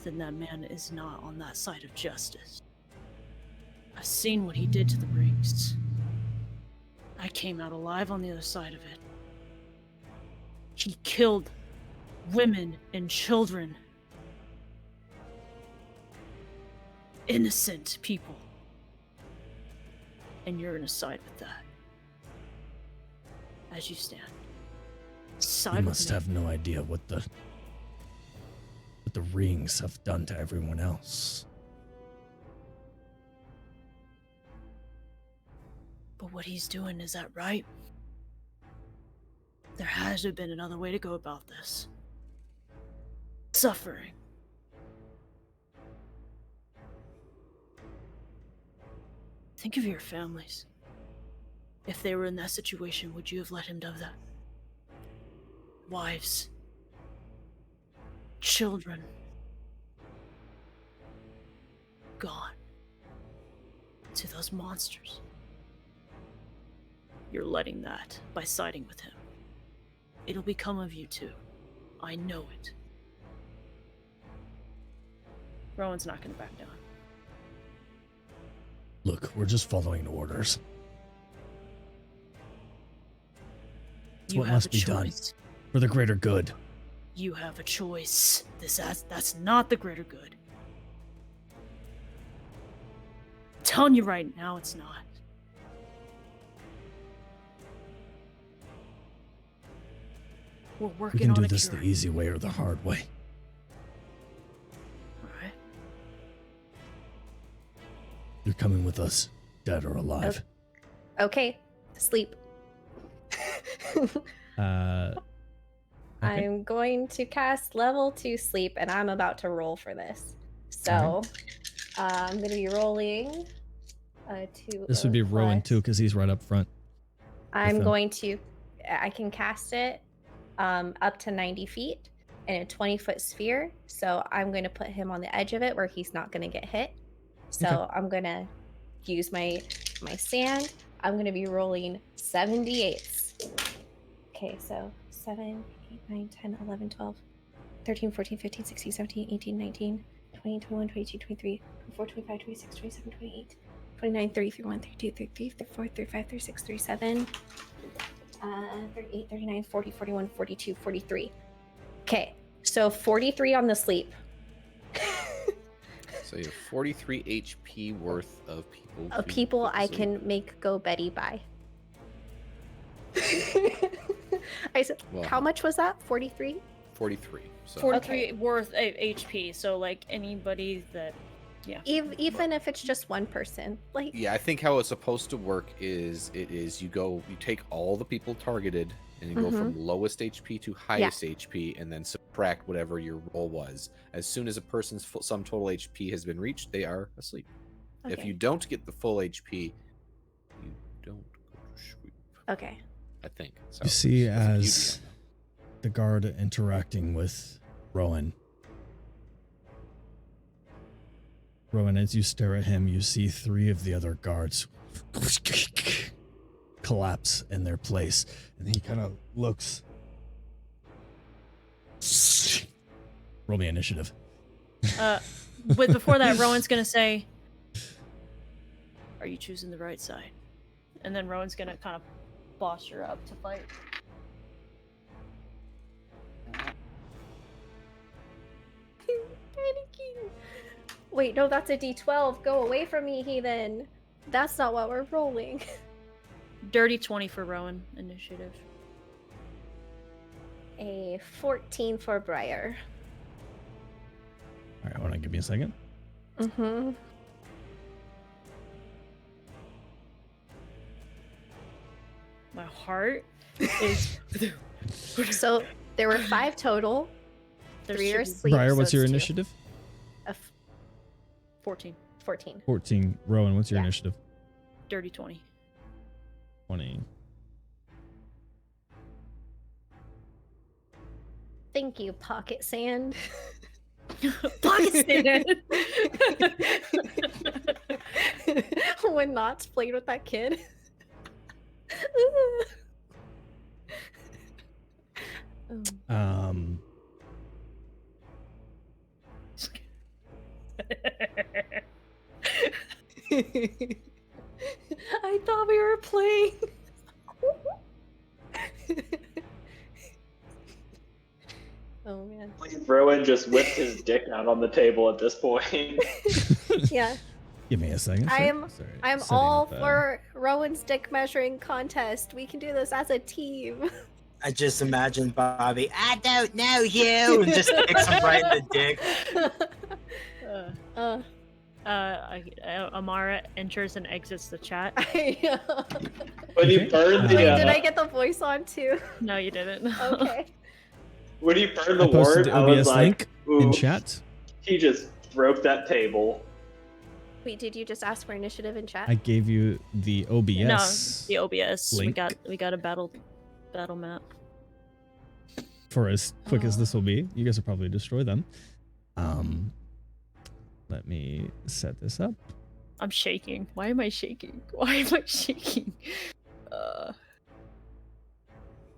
Then that man is not on that side of justice. I've seen what he did to the rings. I came out alive on the other side of it. He killed women and children. Innocent people. And you're gonna side with that. As you stand. Side You with must me. have no idea what the rings have done to everyone else. But what he's doing, is that right? There has to have been another way to go about this. Suffering. Think of your families. If they were in that situation, would you have let him do that? Wives. Children. Gone. To those monsters. You're letting that by siding with him. It'll become of you too. I know it. Rowan's not gonna back down. Look, we're just following orders. It's You what have must a be done choice. for the greater good. You have a choice. That's not the greater good. I'm telling you right now, it's not. We're We working can on do a this cure. the easy way or the hard way. Alright. You're coming with us, dead or alive. Okay, sleep. Okay. I'm going to cast level 2 sleep, and I'm about to roll for this. So I'm going to be rolling 2. This would be Rowan too, because he's right up front. I'm him. going to. I can cast it up to 90 feet in a 20-foot sphere. So I'm going to put him on the edge of it where he's not going to get hit. So Okay. I'm going to use my sand. I'm going to be rolling 78s. Okay, so 7, 8, 9, 10, 11, 12, 13, 14, 15, 16, 17, 18, 19, 20, 21, 22, 23, 24, 25, 26, 27, 28, 29, 30, 31, 32, 33, 34, 35, 36, 37, 38, 39, 40, 41, 42, 43. Okay, so 43 on the sleep. So you have 43 HP worth of people. Of to people put to I sleep. can make go Betty by. I said, Well, how much was that? 43? 43. So 43 worth of HP, so like anybody that. Yeah. Even if it's just one person, like yeah, I think how it's supposed to work is you take all the people targeted and you go from lowest HP to highest HP and then subtract whatever your roll was. As soon as a person's sum total HP has been reached, they are asleep. If Okay. you don't get the full HP, you don't go to sleep. Okay. I think. So You see it's up to you, as DM. the guard interacting with Rowan. Rowan, as you stare at him, you see 3 of the other guards collapse in their place. And he kind of looks. Roll me initiative. But before that, Rowan's gonna say, "Are you choosing the right side?" And then Rowan's gonna kind of posture up to fight. Panicking. Wait, no, that's a D12. Go away from me, heathen. That's not what we're rolling. Dirty 20 for Rowan initiative. A 14 for Briar. All right, hold on. Give me a second. Mm-hmm. My heart is. So there were 5 total. There 3 should are be asleep. Briar, so what's your it's 2. initiative? 14. 14. 14. Rowan, what's your Yeah. initiative? Dirty 20. 20. Thank you, Pocket Sand. Pocket sand. When Knots played with that kid. Um, I thought we were playing. Oh man. Rowan just whipped his dick out on the table at this point. Yeah. give me a second. I'm Setting all up, for Rowan's dick measuring contest. We can do this as a team. I just imagine Bobby, I don't know you, and just kicks him right in the dick. Amara enters and exits the chat. When you Okay. burn the, Wait, did I get the voice on too? No, you didn't. Okay. when you burn I the posted word, the I was OBS like, link ooh, in chat. he just broke that table. Wait, did you just ask for initiative in chat? I gave you the OBS No, the OBS. link. We got a battle map. For as quick as this will be. You guys will probably destroy them. Let me set this up. I'm shaking. Why am I shaking? Why am I shaking?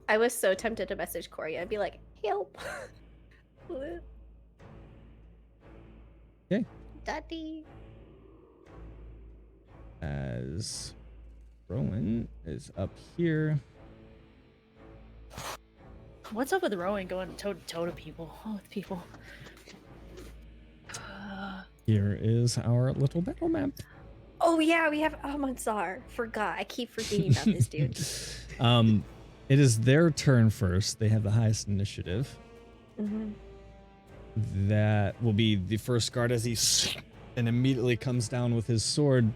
I was so tempted to message Corey. I'd be like, help. Okay. Daddy. As Rowan is up here. What's up with Rowan going toe to toe to people? Oh, with people. Here is our little battle map. Oh yeah, we have Amansar. Forgot. I keep forgetting about this dude. It is their turn first. They have the highest initiative. Mm-hmm. That will be the first guard as he and immediately comes down with his sword.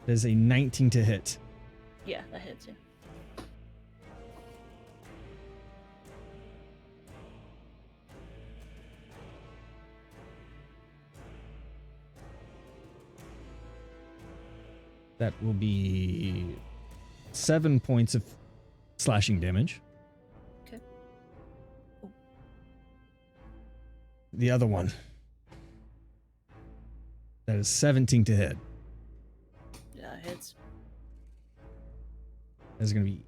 There's a 19 to hit. Yeah, that hits you. That will be 7 points of slashing damage. Okay. The other one. That is 17 to hit. Yeah, it hits. There's going to be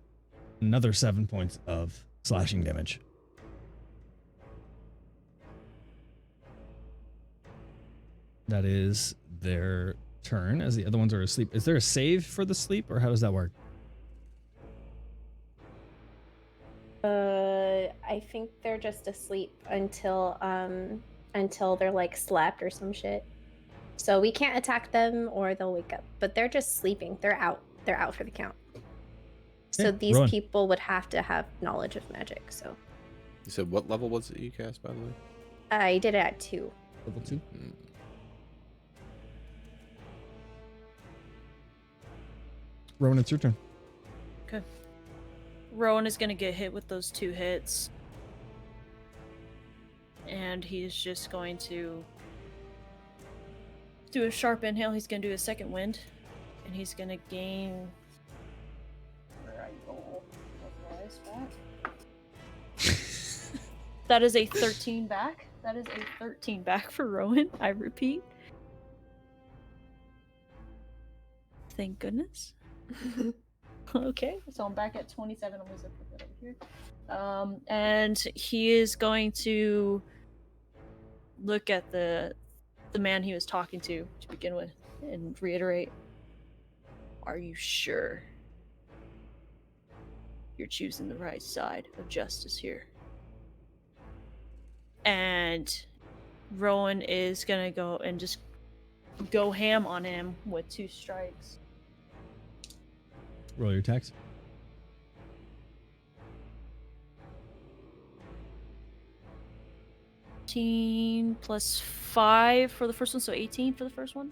another 7 points of slashing damage. That is their turn as the other ones are asleep. Is there a save for the sleep or how does that work? I think they're just asleep until they're like slapped or some shit. So we can't attack them or they'll wake up. But they're just sleeping. They're out. They're out for the count. So Okay, these Rowan. people would have to have knowledge of magic. So You said what level was it you cast, by the way? I did it at 2. Level 2. Rowan, it's your turn. Okay. Rowan is gonna get hit with those 2 hits. And he's just going to do a sharp inhale. He's gonna do a second wind. And he's gonna gain. Where I roll? That is a 13 back. That is a 13 back for Rowan. I repeat. Thank goodness. Okay, so I'm back at 27. I'm gonna put that over here. And he is going to look at the man he was talking to begin with and reiterate, are you sure you're choosing the right side of justice here? And Rowan is gonna go and just go ham on him with 2 strikes. Roll your attacks. 18 plus 5 for the first one, so 18 for the first one.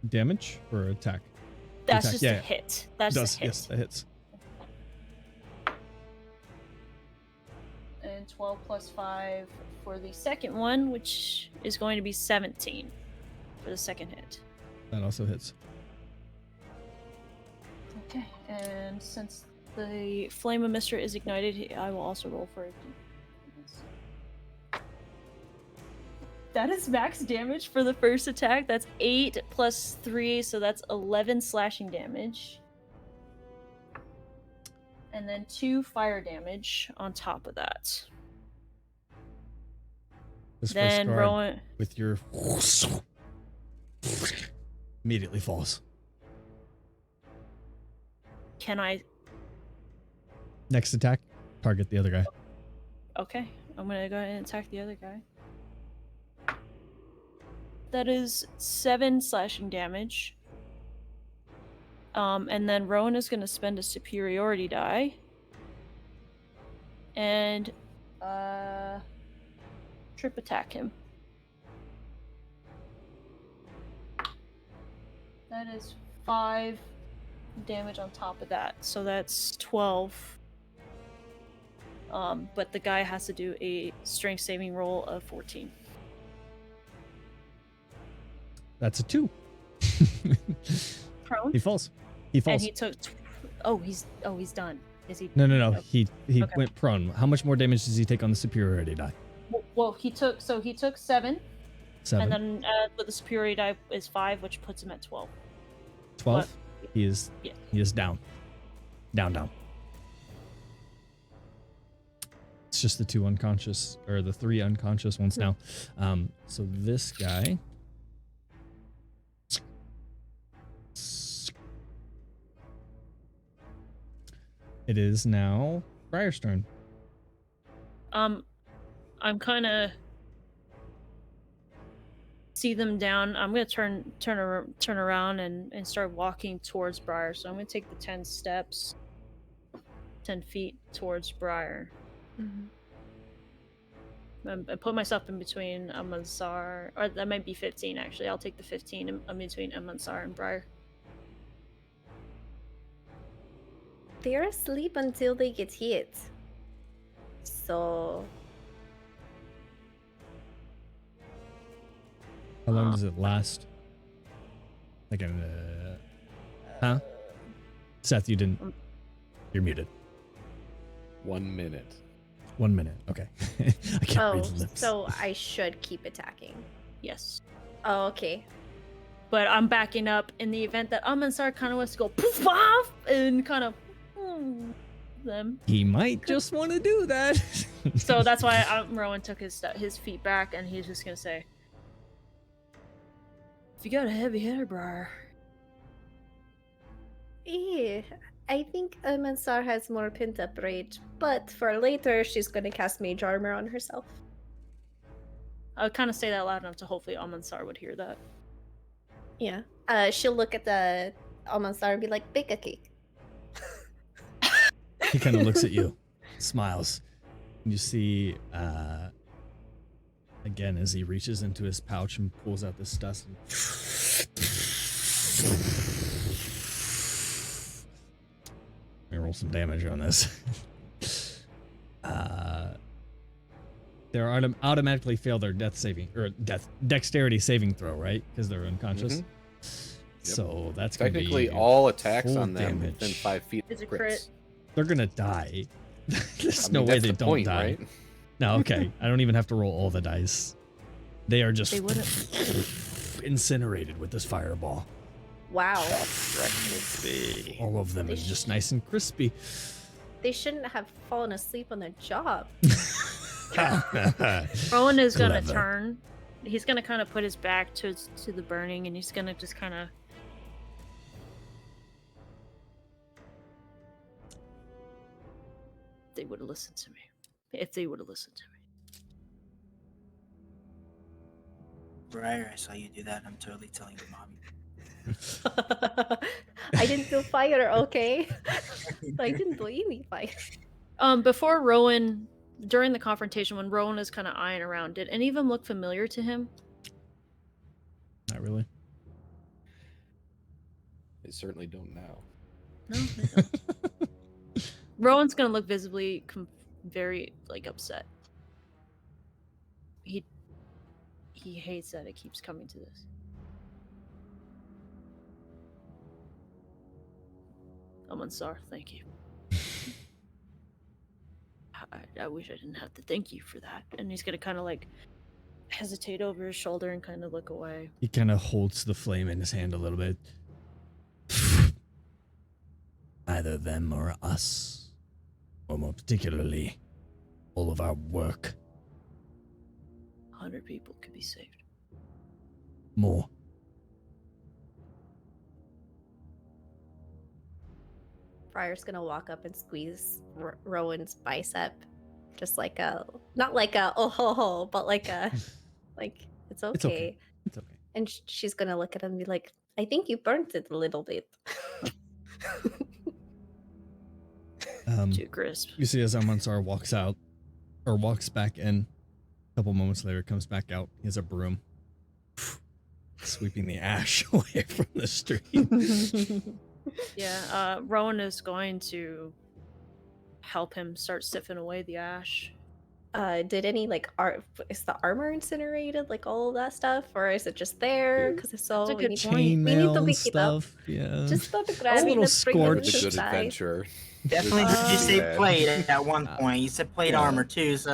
Damage or attack? That's Attack, just yeah, a yeah. hit. That's Does, a hit. yes, that hits. And 12 plus 5 for the second one, which is going to be 17 for the second hit. That also hits. Okay, and since the Flame of Mister is ignited, I will also roll for it. That is max damage for the first attack. That's 8 plus 3, so that's 11 slashing damage. And then 2 fire damage on top of that. This Then first guard Rowan... with your immediately falls. Can I... Next attack, target the other guy. Okay, I'm gonna go ahead and attack the other guy. That is 7 slashing damage. And then Rowan is gonna spend a superiority die. And trip attack him. That is 5 damage on top of that, so that's 12. But the guy has to do a strength saving roll of 14. That's a 2. Prone? He falls. He falls. And he took... he's done. Is he? No. Okay. He Okay. went prone. How much more damage does he take on the superiority die? Well, he took 7, 7. and then with the superiority die is 5, which puts him at 12. 12. He is. Yeah. He is down. Down. It's just the 2 unconscious, or the 3 unconscious ones now. So this guy. It is now Briar's turn. I'm kind of see them down. I'm gonna turn around and start walking towards Briar. So I'm gonna take the 10 steps, 10 feet towards Briar. I put myself in between Amansar, or that might be 15 actually. I'll take the 15 in between Amansar and Briar. They're asleep until they get hit. So How long does it last? Like huh? Seth, you didn't. You're muted. 1 minute. 1 minute. Okay. I can't read lips. so I should keep attacking. Yes. Oh, okay. But I'm backing up in the event that Amansar kind of wants to go poof off and kind of them. He might just want to do that. So that's why Rowan took his feet back, and he's just gonna say, "If you got a heavy hitter, Briar." Yeah, I think Mansar has more pent-up rage, but for later, she's gonna cast Mage Armor on herself. I would kind of say that loud enough to hopefully Amansar would hear that. Yeah. She'll look at the Mansar and be like, "Bake a cake." He kind of looks at you, smiles. You see, again, as he reaches into his pouch and pulls out this dust. Let me roll some damage on this. They're automatically fail their dexterity saving throw, right? Because they're unconscious. So that's gonna Technically be all attacks full on them damage. within 5 feet. Is it crits. crit? They're gonna die. There's I no mean, way that's they the don't point, die. right? No, okay. I don't even have to roll all the dice. They are just They wouldn't. incinerated with this fireball. Wow. All of them They is just nice and crispy. They shouldn't have fallen asleep on the job. Rowan is gonna Clever. turn. He's gonna kind of put his back to the burning, and he's gonna just kind of. They would have listened to me. If they would have listened to me. Briar, I saw you do that. I'm totally telling your mommy. I didn't do fire, okay? I didn't do any fire. Before Rowan, during the confrontation, when Rowan is kind of eyeing around, did any of them look familiar to him? Not really. They certainly don't now. No, they don't. Rowan's gonna look visibly very like upset. He hates that it keeps coming to this. Amansar, thank you. I wish I didn't have to thank you for that. And he's gonna kind of like hesitate over his shoulder and kind of look away. He kind of holds the flame in his hand a little bit. Either them or us, or more particularly, all of our work. 100 people could be saved. More. Briar's gonna walk up and squeeze Rowan's bicep, just like a, not like a oh ho ho, but like a, like it's okay. It's okay. It's okay. And she's gonna look at him and be like, I think you burnt it a little bit. Too crisp. You see as Amansar walks out, or walks back in, a couple moments later comes back out. He has a broom, sweeping the ash away from the street. Yeah, Rowan is going to help him start sifting away the ash. Did any like is the armor incinerated, like all of that stuff, or is it just there? Because if so, That's a we good need, point. we need Chainmail to and pick it up. stuff. Yeah. Just start a grabbing little it, bring it For to the scorched. good the side. adventure. Definitely did you say plate at one Uh, point. You said plate yeah. armor too, so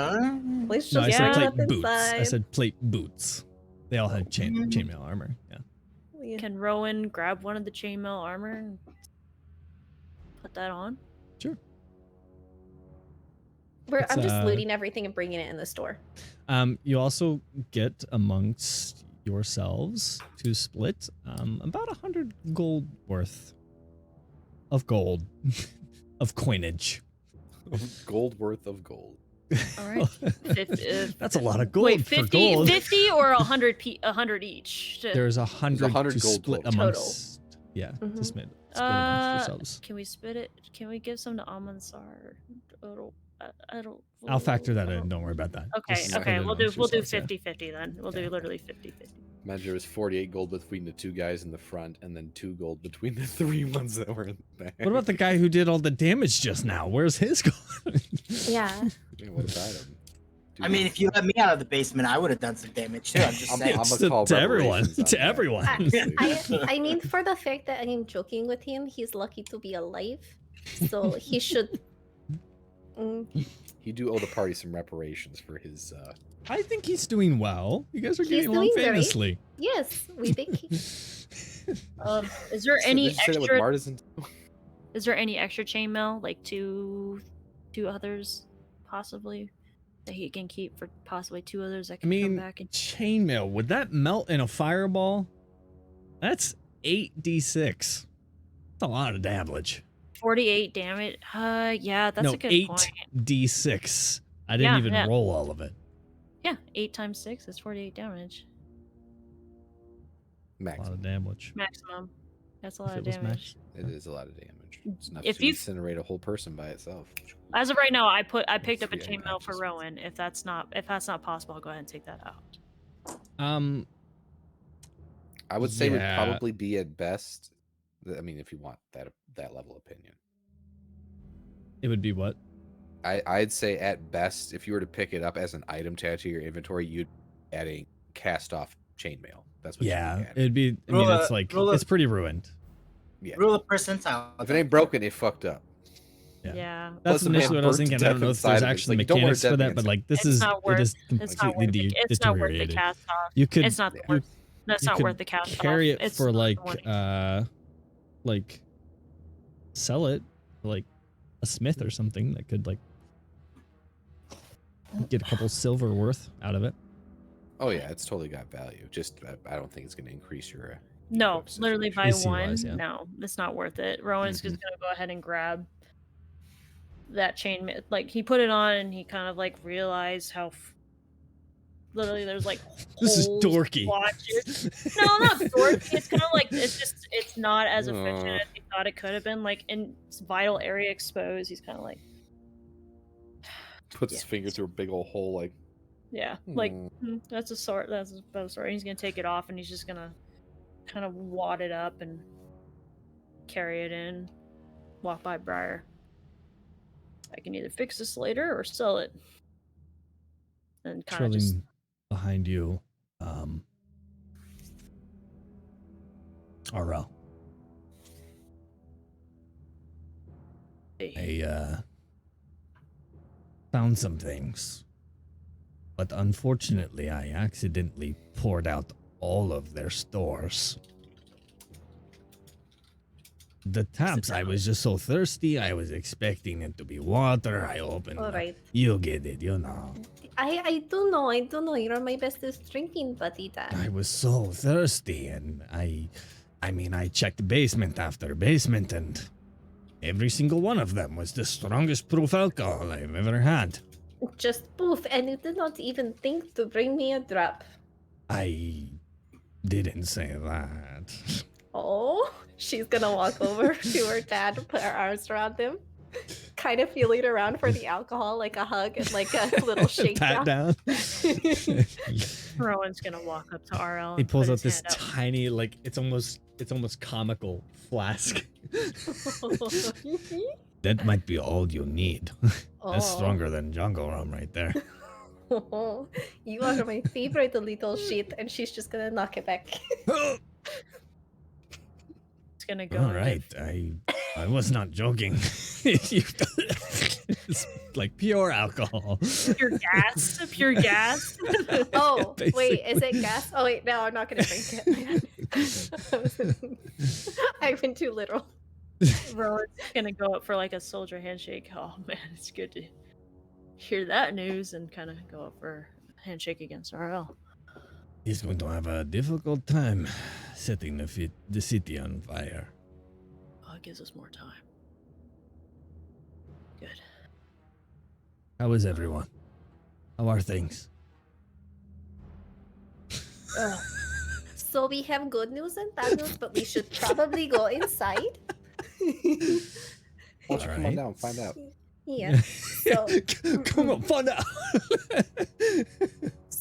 Let's No, I just said put plate it boots. I inside. said plate boots. They all had Mhm. chainmail armor. Yeah. Yeah. Can Rowan grab one of the chainmail armor and put that on? Sure. I'm It's, just looting everything and bringing it in the store. You also get amongst yourselves to split about 100 gold worth of gold of coinage. Gold worth of gold. All right. That's a lot of gold Wait, for 50, gold. 50 or 100 each? There's 100 100 to gold split total. amongst. Yeah, to Mhm. split amongst Uh, yourselves. Can we split it? Can we give some to Amansar? I don't. I'll factor that I in. don't- Don't worry about that. Okay, Just split okay, it we'll do amongst yourselves, yeah. 50-50 then. We'll do literally 50-50. Imagine there was 48 gold between the two guys in the front, and then 2 gold between the 3 ones that were in the back. What about the guy who did all the damage just now? Where's his going? Yeah. Yeah, what about him? I mean, if you let me out of the basement, I would have done some damage too. I'm just I'm- saying. I'm It's gonna call to everyone. reparations on To that. everyone. I mean, for the fact that I'm joking with him, he's lucky to be alive. So he should. He do owe the party some reparations for his. I think he's doing well. You guys are He's getting along doing great. famously. Yes, we think he. Is there So any did you say that with extra? Martisan? Is there any extra chainmail, like two others, possibly, that he can keep for possibly 2 others that I can come mean, back? And... chainmail, would that melt in a fireball? That's 8d6. That's a lot of damage. 48 damage. Yeah, that's no, a good point. 8d6. I didn't Yeah, even yeah. roll all of it. Yeah, 8 times 6 is 48 damage A lot Max. of damage. maximum. That's a If lot of it was damage. max. It is a lot of damage. It's enough If to you- incinerate a whole person by itself. As of right now, I picked up a 3 chainmail for unconscious. Rowan. If that's not possible, I'll go ahead and take that out. I would say Yeah. would probably be at best. I mean, if you want that level opinion, It would be what? I'd say at best, if you were to pick it up as an item to add to your inventory, you'd be adding cast off chainmail. That's what Yeah, you'd be adding. it'd be. I Roll mean, a- it's like roll a- it's pretty ruined. Yeah. Rule of percentile. If it ain't broken, it fucked up. Yeah. Yeah. That's Plus the man initially what I was burnt to thinking. I don't death know if inside there's of it. It's actually like, you don't wanna mechanics for dead that, man but like this It's is not it worth- is It's not completely worth the, it's not worth the deteriorated. cast off. You could It's not worth. That's you not could worth the cast carry off. it It's for not like the money. sell it for like a smith or something that could like get a couple silver worth out of it. Oh yeah, it's totally got value. Just I don't think it's going to increase your. No, equip literally situation. by AC one. wise, yeah. No, it's not worth it. Rowan's just gonna go ahead and grab that chain. Like he put it on and he kind of like realized how literally there's like This is holes, dorky. splotches. No, not dorky. It's kind of like it's not as efficient as he thought it could have been. Like in its vital area exposed, he's kind of like Puts his finger through a big old hole, like. Yeah, like that's a sort. That's about a story. He's gonna take it off, and he's just gonna kind of wad it up and carry it in. Walk by Briar. I can either fix this later or sell it. And kind of Trailing just behind you, RL. I found some things, but unfortunately I accidentally poured out all of their stores. The taps, I was just so thirsty, I was expecting it to be water. I opened All it. right. You get it, you know. I do know. You're my bestest drinking buddy, Dad. I was so thirsty, and I mean, I checked basement after basement, and every single one of them was the strongest proof alcohol I've ever had. Just poof, and you did not even think to bring me a drop. I didn't say that. Oh, she's gonna walk over to her dad, put her arms around him, kind of feeling around for the alcohol, like a hug and like a little shake Pat down. Rowan's gonna walk up to RL. He pulls put out his this hand up. tiny, like it's almost comical flask. That might be all you need. That's stronger than jungle rum right there. You are my favorite little shit, and she's just gonna knock it back. It's gonna go. All right, I was not joking. It's like pure alcohol. Pure gas. Pure gas. Oh, Yeah, wait, is it gas? Oh, wait, no, I'm not gonna drink it. I've been too literal. Rowan's gonna go up for like a soldier handshake. Oh man, it's good to hear that news and kind of go up for a handshake against RL. He's going to have a difficult time setting the city on fire. Oh, it gives us more time. Good. How is everyone? How are things? So we have good news and bad news, but we should probably go inside. Why don't you come on Alright. down, find out. Yeah. So, Come on, find out.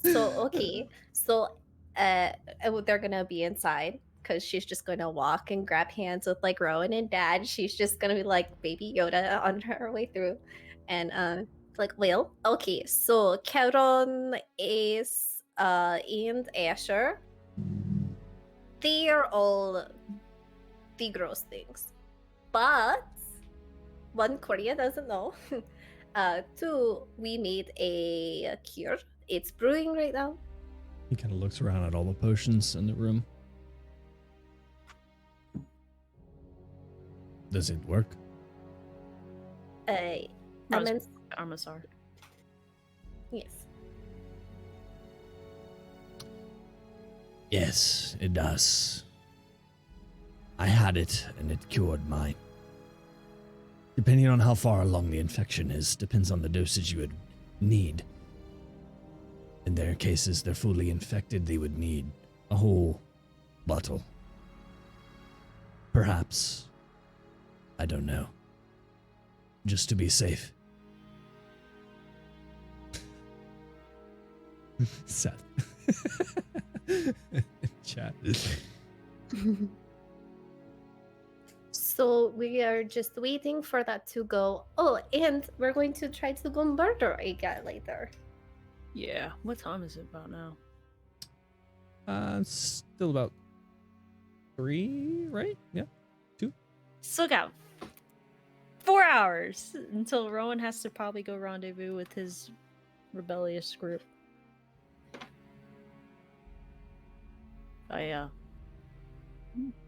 okay. So, they're gonna be inside because she's just gonna walk and grab hands with like Rowan and Dad. She's just gonna be like Baby Yoda on her way through, and like, well, okay. So Charon, Ace, and Asher, they are all the gross things, but one, Korea doesn't know. Two, we made a cure. It's brewing right now. He kind of looks around at all the potions in the room. Does it work? Armasar. Yes. Yes, it does. I had it, and it cured mine. Depending on how far along the infection is, depends on the dosage you would need. In their cases, they're fully infected, they would need a whole bottle. Perhaps. I don't know. Just to be safe. Seth. Chat. So we are just waiting for that to go. Oh, and we're going to try to go murder a guy later. Yeah. What time is it about now? Still about 3, right? Yeah. Still got 4 hours until Rowan has to probably go rendezvous with his rebellious group.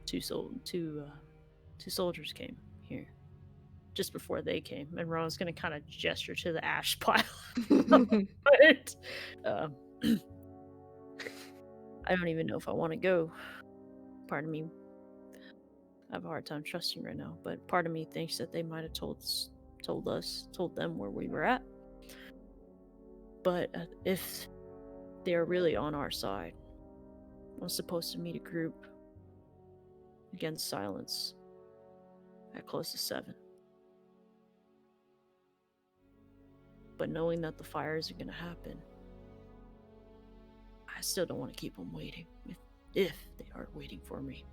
Two soldiers came here just before they came, and Rowan's gonna kind of gesture to the ash pile. But I don't even know if I want to go. Part of me, I have a hard time trusting right now, but part of me thinks that they might have told them where we were at. But if They are really on our side. I was supposed to meet a group against silence at close to 7. But knowing that the fires are going to happen, I still don't want to keep them waiting, if they are waiting for me.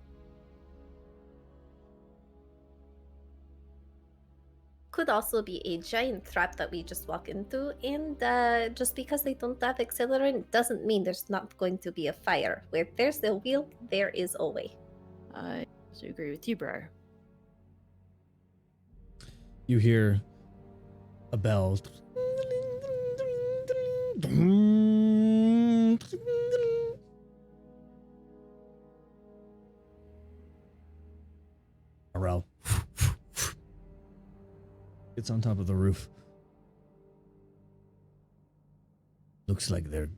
Could also be a giant trap that we just walk into, and just because they don't have accelerant doesn't mean there's not going to be a fire. Where there's a will, there is a way. I also agree with you, Briar. You hear a bell. Arel gets on top of the roof. Looks like they're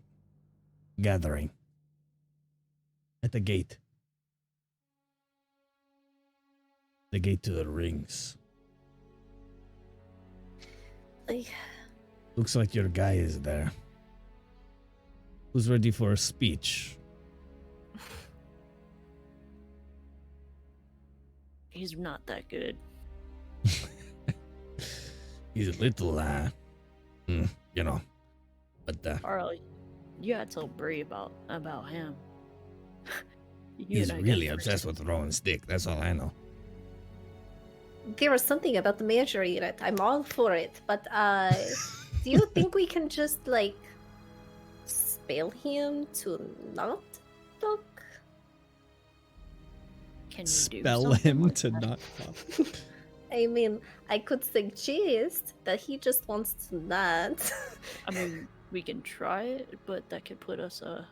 gathering at the gate. The gate to the rings. Looks like your guy is there. Who's ready for a speech? He's not that good. He's a little, you know, but Carl, you gotta tell Bree about him. he's really obsessed with Rowan's dick. That's all I know. There was something about the major unit. I'm all for it, but do you think we can just like spell him to not talk? Can you Spell do him like to that? not talk. I mean, I could suggest that he just wants to not. I mean, we can try it, but that could put us on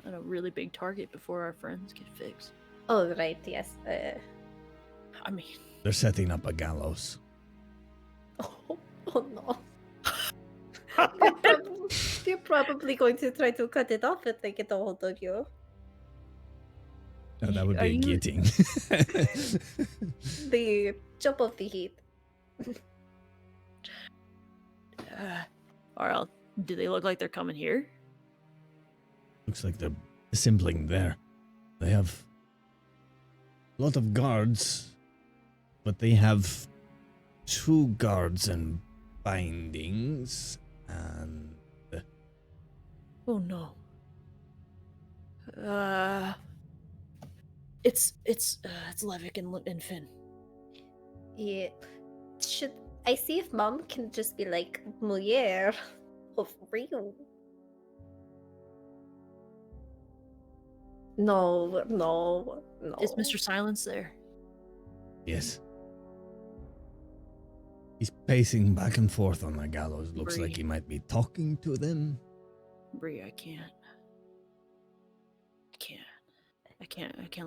a really big target before our friends get fixed. Oh, right, yes. I mean, They're setting up a gallows. Oh no. They're probably going to try to cut it off if they get a hold of you. No, that would Are be a you- guillotine. The jump of the heat. RL, do they look like they're coming here? Looks like they're assembling there. They have a lot of guards, but they have 2 guards and bindings, and Oh no. It's Levick and Finn. Yeah. Should I see if Mom can just be like, Mujer of real? No. Is Mr. Silence there? yes. He's pacing back and forth on the gallows. Looks like he might be talking to them. Bree, I can't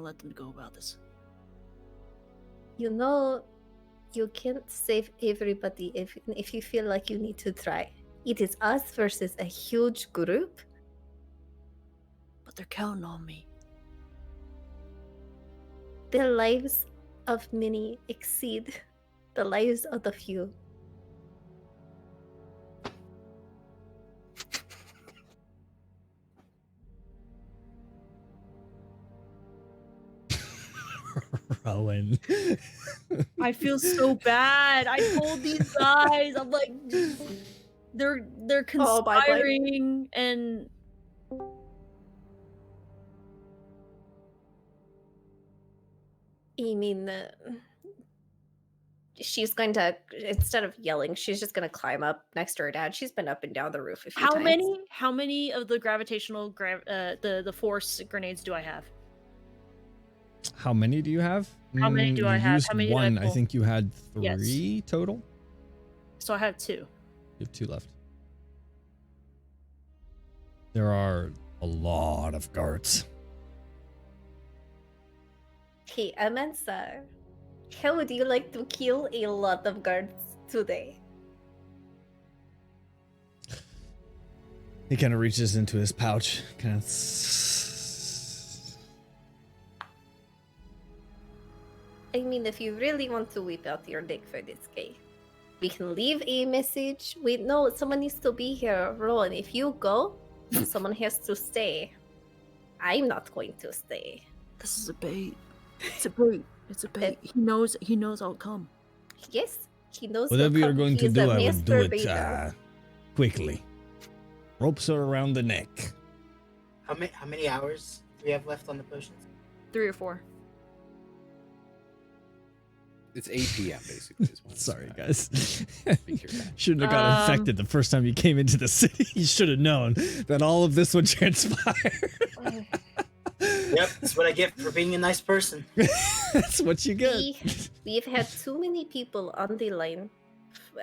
let them go about this. You know, you can't save everybody if you feel like you need to try. It is us versus a huge group. But they're counting on me. The lives of many exceed the lives of the few. Rowan. I feel so bad. I told these guys, I'm like, they're Oh, bye-bye. conspiring and You mean she's going to, instead of yelling, she's just going to climb up next to her dad. She's been up and down the roof a few times. how many of the gravitational the force grenades do I have? How many do you have? How many do You I have? used How many did I one. I pull? think you had 3 Yes. total. So I have 2. You have 2 left. There are a lot of guards. Hey, Amansa, how would you like to kill a lot of guards today? He kind of reaches into his pouch, kind of. I mean, if you really want to whip out your dick for this guy, we can leave a message. Wait, no, someone needs to be here. Rowan, if you go, Someone has to stay. I'm not going to stay. This is a bait. It's a bait. It's a bait. He knows I'll come. Yes, he knows. Whatever you're going to do, I would do it masturbator. quickly. Ropes are around the neck. How many hours do we have left on the potions? 3 or 4. It's 8 p.m. basically. Is when it's Sorry, at. guys. Think you're right. Shouldn't have got infected the first time you came into the city. You should have known that all of this would transpire. Yep, that's what I get for being a nice person. That's what you get. We've had too many people on the line.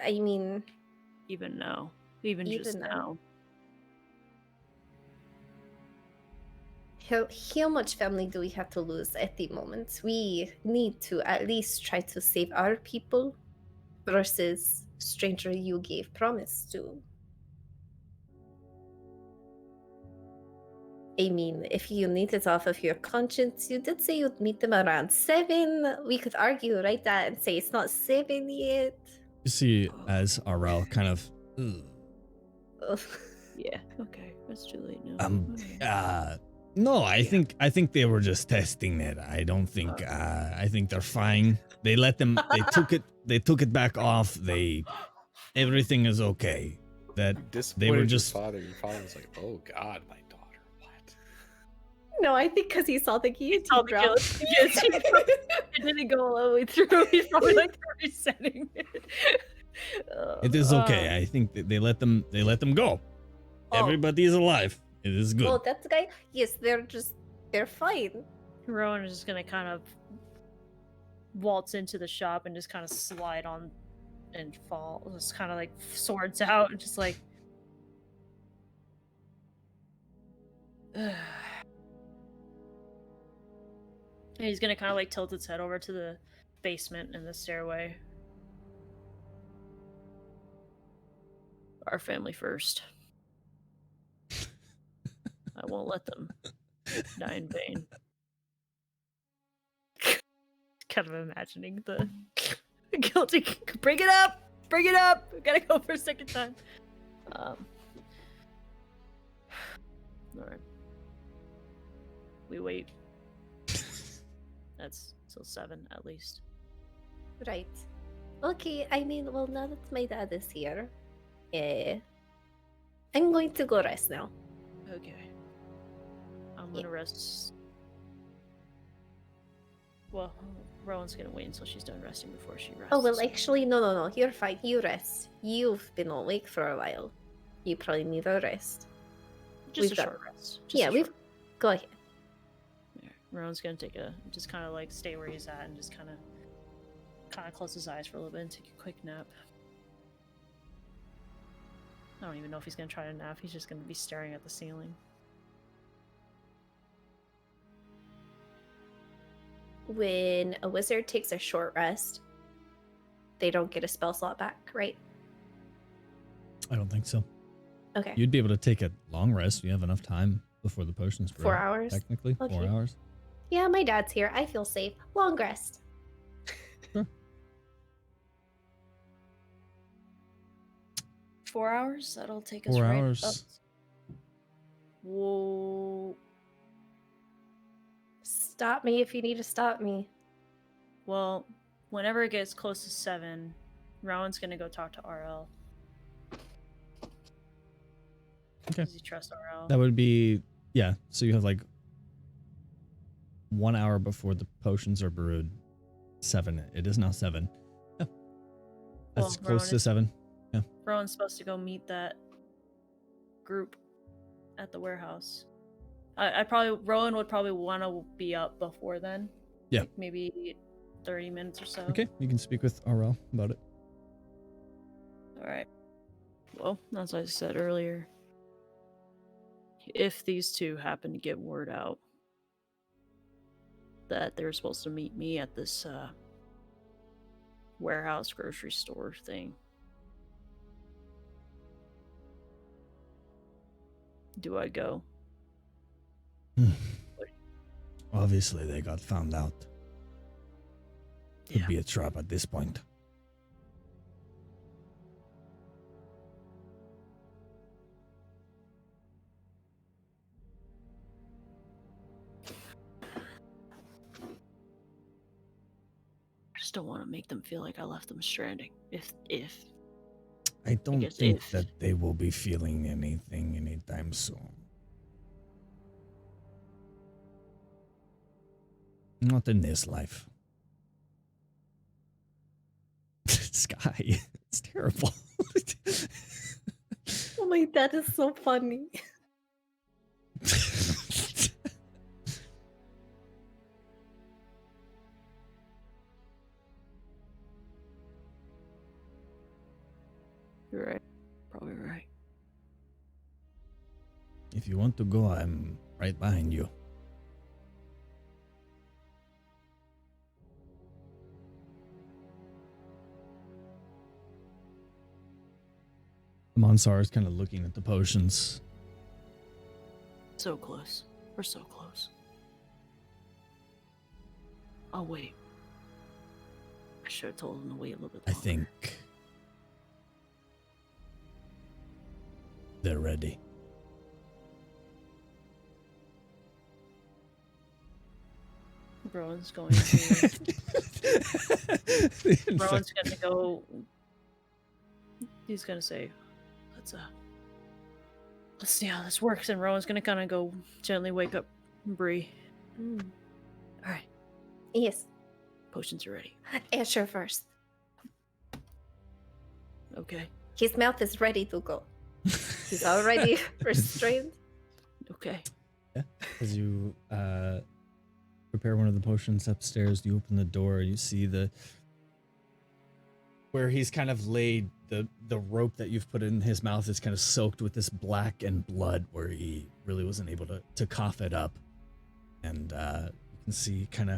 I mean, Even now. Even just Even now. now. how much family do we have to lose at the moment? We need to at least try to save our people versus stranger you gave promise to. I mean, if you need it off of your conscience, you did say you'd meet them around 7. We could argue right that and say it's not 7 yet. You see, as Arel kind of, Ugh. Yeah. Okay. It's too late now. Okay. no, I think they were just testing it. I don't think, I think they're fine. They they took it back off. Everything is okay. That they were just. Your father was like, "Oh God, my daughter, what?" No, I think because he saw the guillotine saw the drop. It didn't go all the way through. He's probably like resetting it. It is okay. I think that they let them go. Oh. Everybody is alive. It is good. Oh, that guy? Yes, they're fine. Rowan is just gonna kind of waltz into the shop and just kind of slide on and fall. Just kind of like swords out and just like. And he's gonna kind of like tilt its head over to the basement and the stairway. Our family first. I won't let them die in vain. Kind of imagining the guilty. Bring it up! Bring it up! I gotta go for a second time. Alright. We wait. That's till 7 at least. Right. Okay, I mean, well, now that my dad is here, I'm going to go rest now. Okay. I'm gonna rest. Well, Rowan's gonna wait until she's done resting before she rests. Oh, well, actually, no, you're fine. You rest. You've been awake for a while. You probably need a rest. Just we've a got- short rest. Just Yeah, a we've... short- Go ahead. Yeah. Rowan's gonna take just kind of like stay where he's at and just kind of close his eyes for a little bit and take a quick nap. I don't even know if he's gonna try to nap. He's just gonna be staring at the ceiling. When a wizard takes a short rest, they don't get a spell slot back, right? I don't think so. Okay. You'd be able to take a long rest. You have enough time before the potions brew. 4 hours? Technically, Okay. 4 hours. Yeah, my dad's here. I feel safe. Long rest. Sure. 4 hours? That'll take us 4 right hours. up. Whoa. Stop me if you need to stop me. Well, whenever it gets close to 7, Rowan's gonna go talk to RL. Okay. Does he trust RL? That would be, yeah. So you have like 1 hour before the potions are brewed. 7. It is now 7. Yeah. That's Well, close Rowan to is- 7. Rowan's supposed to go meet that group at the warehouse. Rowan would probably want to be up before then. Yeah. Like maybe 30 minutes or so. Okay, you can speak with RL about it. All right. Well, as I said earlier, if these two happen to get word out that they're supposed to meet me at this warehouse grocery store thing, do I go? Obviously, they got found out. Could Yeah. be a trap at this point. just don't want to make them feel like I left them stranding. If I don't guess think if- that they will be feeling anything anytime soon. Not in this life. Sky, it's terrible. Oh my, that is so funny. you're right, probably right. If you want to go, I'm right behind you. Monsar is kind of looking at the potions. So close. We're so close. I'll wait. I should have told him to wait a little bit I longer. think they're ready. Rowan's going to. Rowan's gonna go. He's gonna say, let's see how this works. And Rowan's gonna kind of go gently wake up Bree. Mm. All right, Yes, potions are ready. Asher first. Okay. His mouth is ready to go. He's already restrained. Okay. As you prepare one of the potions upstairs, you open the door, you see where he's kind of laid the rope that you've put in his mouth is kind of soaked with this black and blood where he really wasn't able to cough it up. And you can see kind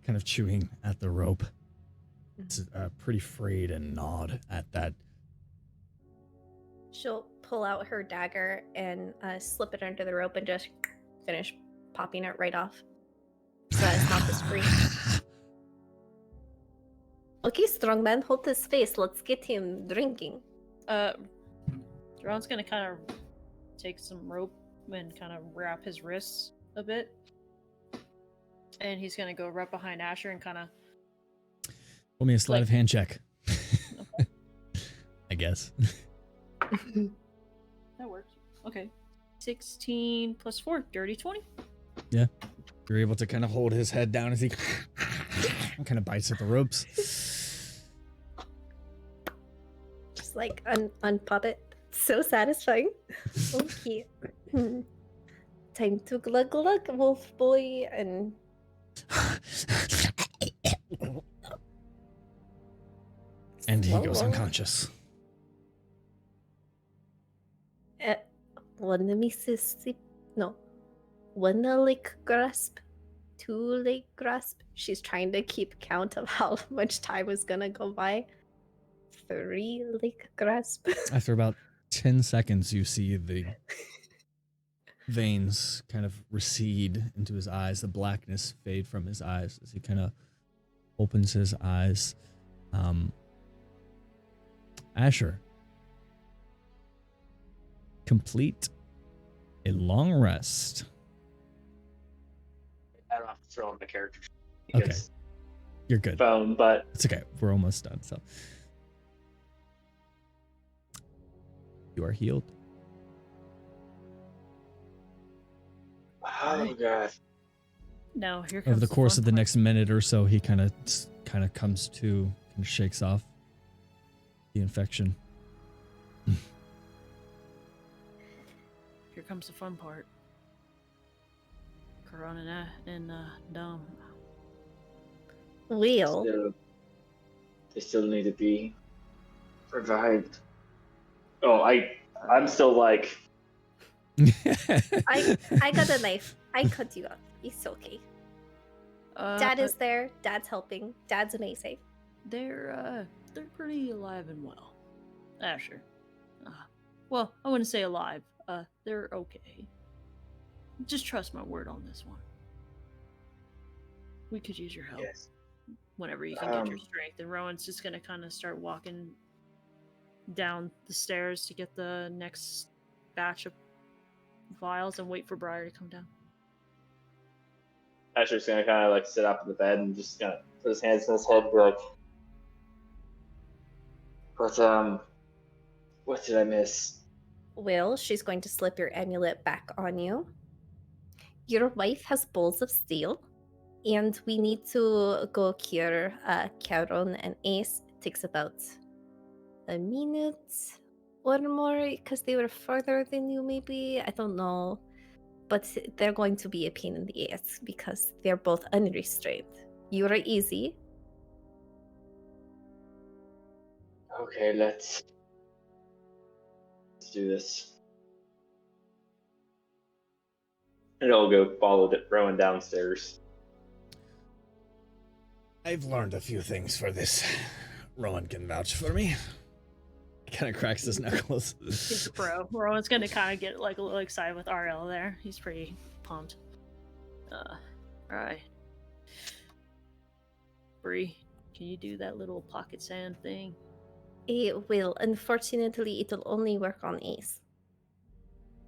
of chewing at the rope. It's pretty frayed and gnawed at that. She'll pull out her dagger and slip it under the rope and just finish popping it right off. So that it's not the screen. Okay, strong man, hold his face. Let's get him drinking. Rowan's gonna kind of take some rope and kind of wrap his wrists a bit. And he's gonna go right behind Asher and kind of. Roll me a sleight of hand check. I guess. That works. Okay. 16 plus 4, dirty 20. Yeah. You're able to kind of hold his head down as he kind of bites at the ropes. Just like unpop it. So satisfying. Okay. Time to glug glug, wolf boy, and And he goes Swallow. unconscious. One Mississippi. No. One lick grasp. Two lick grasp. She's trying to keep count of how much time is gonna go by. 3 lick grasp. After about 10 seconds, you see the veins kind of recede into his eyes, the blackness fade from his eyes as he kind of opens his eyes. Asher, complete a long rest. I don't have to throw in the character. Okay. You're good. Phone, but It's okay. We're almost done. So you are healed. oh god. Now here comes Over the course fun of the part. next minute or so, he kind of comes to, kind of shakes off the infection. Here comes the fun part. Corona and Dom. Wheel. They still need to be revived. Oh, I'm still like. I got a knife. I cut you off. It's okay. Dad is there. Dad's helping. Dad's amazing. They're pretty alive and well. Asher. Well, I wouldn't say alive. They're okay. Just trust my word on this one. We could use your help Yes. whenever you can get your strength. And Rowan's just gonna kind of start walking down the stairs to get the next batch of vials and wait for Briar to come down. Asher's gonna kind of like sit up in the bed and just gonna put his hands in his head and be like, what did I miss? Well, she's going to slip your amulet back on you. Your wife has bowls of steel, and we need to go cure Charon and Ace. It takes about a minute or more because they were further than you, maybe. I don't know. But they're going to be a pain in the ass because they're both unrestrained. You're easy. Okay, let's do this. And I'll go follow Rowan downstairs. I've learned a few things for this. Rowan can vouch for me. Kind of cracks his knuckles. He's a pro. Rowan's gonna kind of get like a little excited with RL there. He's pretty pumped. Alright. Bree, can you do that little pocket sand thing? It will. Unfortunately, it will only work on Ace.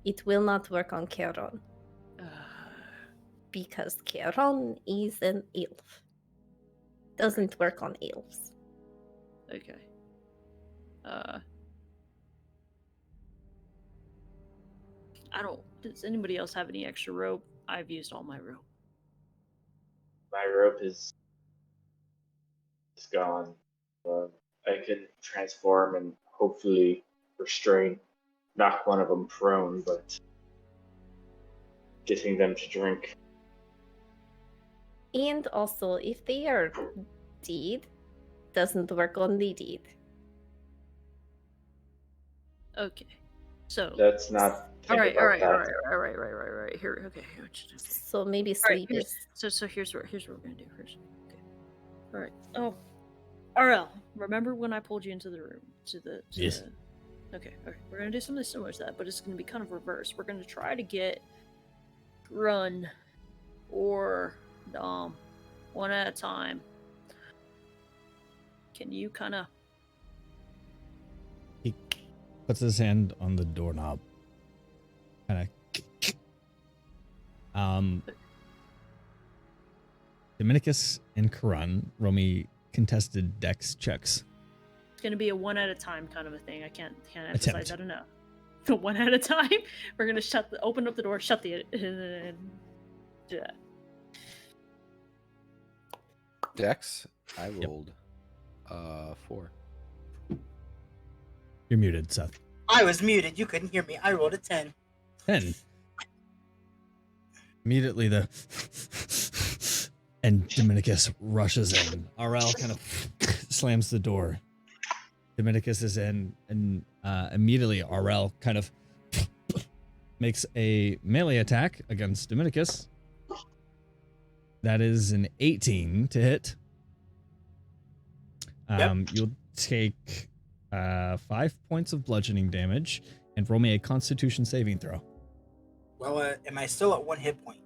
It will not work on Charon. Because Charon is an elf. Doesn't work on elves. Okay. Does anybody else have any extra rope? I've used all my rope. My rope is gone. I can transform and hopefully restrain, knock one of them prone, but getting them to drink. And also, if they are deed, doesn't work on the deed. Okay. So Let's not think all about right. Here, okay. So maybe All right, sleep is. here's what we're gonna do first. Okay. All right. Oh, RL, remember when I pulled you into the room? Yes. Okay. We're gonna do something similar to that, but it's gonna be kind of reverse. We're gonna try to get Grun or Dom one at a time. Can you kind of? He puts his hand on the doorknob. Kind of. Dominicus and Karan roll me contested dex checks. It's gonna be a one at a time kind of a thing. I can't emphasize Attempt. that enough. One at a time. We're gonna open up the door, shut the, and do that. Dex, I rolled 4. You're muted, Seth. I was muted. You couldn't hear me. I rolled a 10. 10. Immediately and Dominicus rushes in. RL kind of slams the door. Dominicus is in, and immediately RL kind of makes a melee attack against Dominicus. That is an 18 to hit. You'll take 5 points of bludgeoning damage and roll me a Constitution saving throw. Well, am I still at 1 hit point?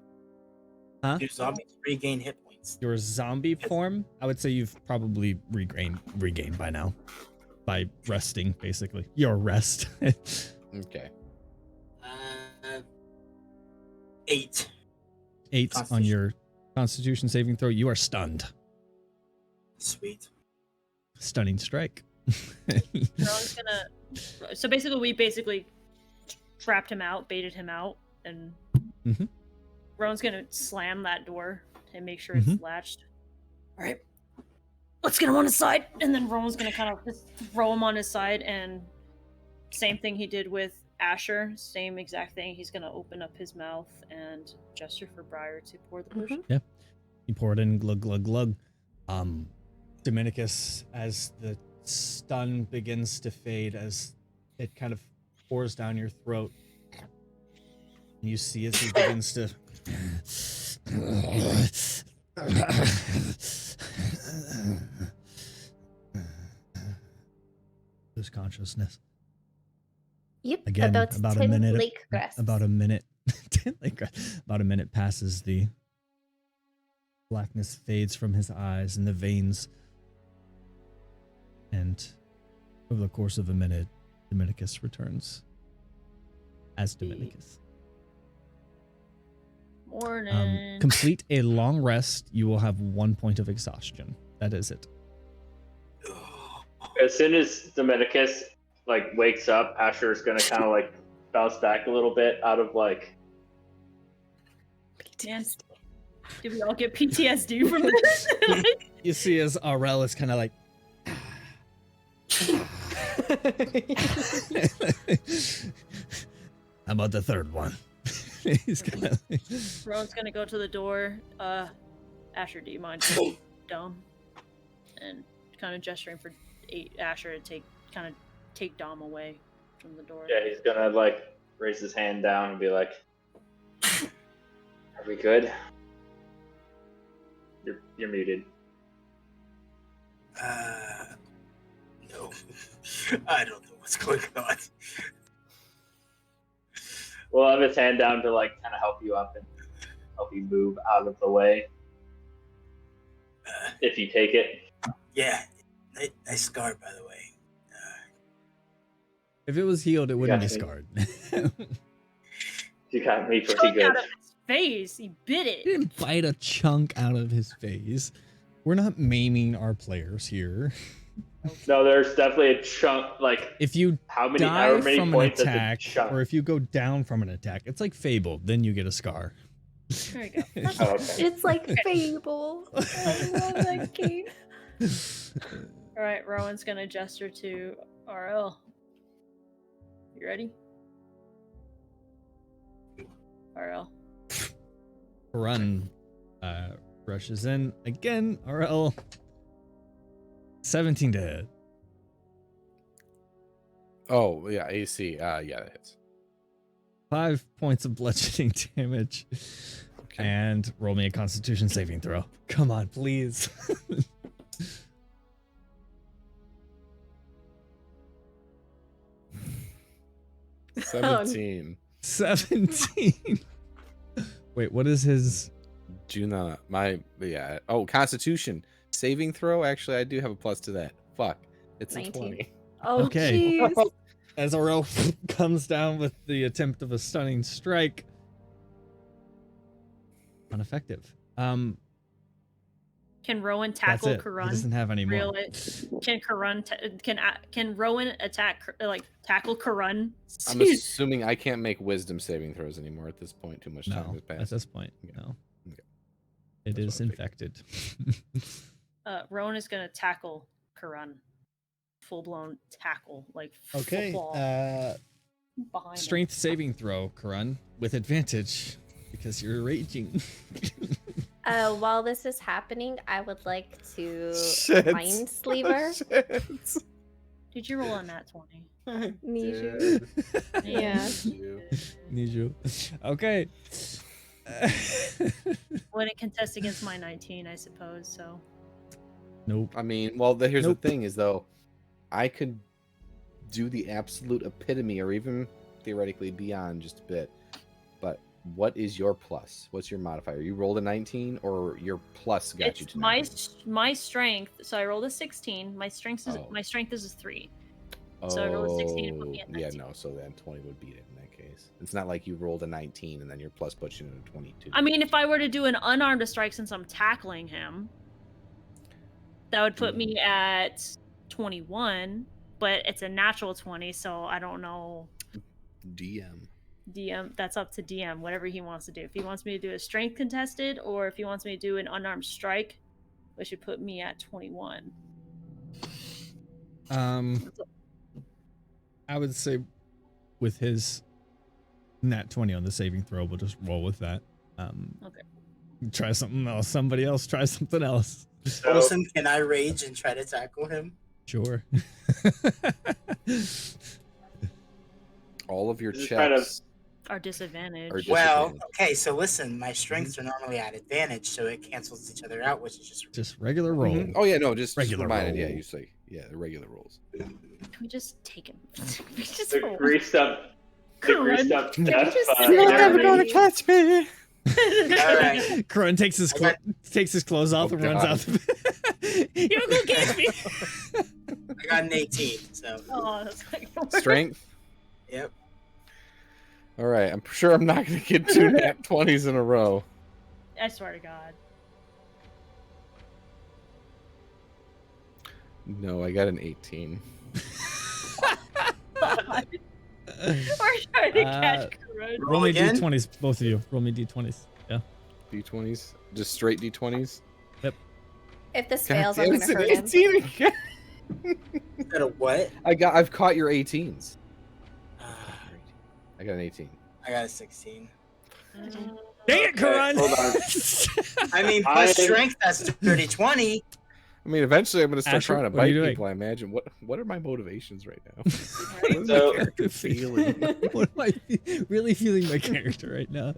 Huh? Do zombies regain hit points? Your zombie form, I would say you've probably regained by now. By resting, basically. Your rest. Okay. 8. 8 on your Constitution saving throw. You are stunned. Sweet. Stunning strike. Rowan's gonna. So basically, we trapped him out, baited him out, and Rowan's gonna slam that door and make sure it's latched. All right, let's get him on his side, and then Rowan's gonna kind of just throw him on his side, and same thing he did with Asher, same exact thing. He's gonna open up his mouth and gesture for Briar to pour the potion. Yeah, you pour it in, glug glug glug. Dominicus, as the stun begins to fade, as it kind of pours down your throat, you see as he begins to lose consciousness. Yep. Again, about 10 a minute. lake grass. About a minute. 10 lake grass. About a minute passes. The blackness fades from his eyes and the veins. And over the course of a minute, Dominicus returns as Dominicus. Morning. Complete a long rest. You will have 1 point of exhaustion. That is it. As soon as Dominicus like wakes up, Asher's gonna kind of like bounce back a little bit out of like. Man, did we all get PTSD from this? You see as Aurel is kind of like. How about the third one? He's kind of. Rowan's gonna go to the door. Asher, do you mind being dumb? And kind of gesturing for Asher to take Dom away from the door. Yeah, he's gonna like raise his hand down and be like, "Are we good?" You're muted. No. I don't know what's going on. We'll have his hand down to like kind of help you up and help you move out of the way. If you take it. Yeah, nice scar, by the way. If it was healed, it wouldn't be scarred. You got me pretty Chunk good. out of his face. He bit He it. didn't bite a chunk out of his face. We're not maiming our players here. No, there's definitely a chunk. Like If you however die many from an points attack, does a chunk? or if you go down from an attack, it's like Fable. Then you get a scar. There you go. Oh, okay. It's like Fable. I love that game. All right, Rowan's gonna gesture to RL. You ready? RL. Run rushes in again. RL 17 to hit. Oh, yeah, AC. Yeah, that hits. 5 points of bludgeoning damage. Okay. And roll me a Constitution saving throw. Come on, please. 17. 17. Wait, what is his? Juna, Oh, Constitution saving throw. Actually, I do have a plus to that. Fuck, it's 19. a 20. Oh, Okay. jeez. As Aurel comes down with the attempt of a stunning strike. Ineffective. Can Rowan That's tackle it. He Karun? doesn't have any more. Can Karun can Rowan tackle Karun? I'm assuming I can't make wisdom saving throws anymore at this point. Too much time No, has at passed. this point, Okay. no. Okay. It That's is what I figured. infected. Rowan is gonna tackle Karun. Full blown tackle, like Okay. football behind him. Strength saving throw, Karun, with advantage because you're raging. While this is happening, I would like to Shit. Minesleever. Shit. Did you roll on that 20? Need you. Yeah. Need you. Okay. Wouldn't contest against my 19, I suppose. So Nope. I mean, well, here's Nope. the thing: is though, I could do the absolute epitome, or even theoretically beyond just a bit. But what is your plus? What's your modifier? You rolled a 19, or your plus got you it's to my 19? my strength. So I rolled a 16. My strength is Oh. my strength is a 3. So I rolled a 16 and put me at yeah, 19. no. So then 20 would beat it in that case. It's not like you rolled a 19 and then your plus puts you into 22. I mean, if I were to do an unarmed strike since I'm tackling him, that would put me at 21. But it's a natural 20, so I don't know. DM. DM, that's up to DM, whatever he wants to do. If he wants me to do a strength contested, or if he wants me to do an unarmed strike, which should put me at 21. I would say with his nat 20 on the saving throw, we'll just roll with that. Okay. Try something else. Somebody else try something else. So, Wilson, can I rage and try to tackle him? Sure. All of your This is checks. kind of- Our disadvantage. Or Well, disadvantage. okay, so listen, my strengths are normally at advantage, so it cancels each other out, which is just Just regular roll. Mhm. Oh yeah, no, just Regular reminded. Yeah, roll. you say the regular rolls. Can we just take him? We just the roll. greased up, Death just by You're never Jeremy. gonna catch me. all right. Crone takes his clothes off Oh, and runs God. out. You don't go get me. I got an 18, so Oh, that's like Strength. yep. All right, I'm sure I'm not gonna get 2 nat 20s in a row. I swear to God. No, I got an 18. We're trying to catch Karun. Roll me again? d20s, both of you. Roll me d20s. Yeah. D20s, just straight D20s. If this God fails, damn, I'm it's gonna an hurt him. 18 again. Is that a what? I've caught your 18s. I got an 18. I got a 16. Dang it, Okay, Karan! hold on. I mean, plus strength, that's 30-20. I mean, eventually I'm gonna start Asher, trying to what are you bite doing? people. I imagine. What are my motivations right now? Right? What is So- my character feeling? What am I really feeling my character right now?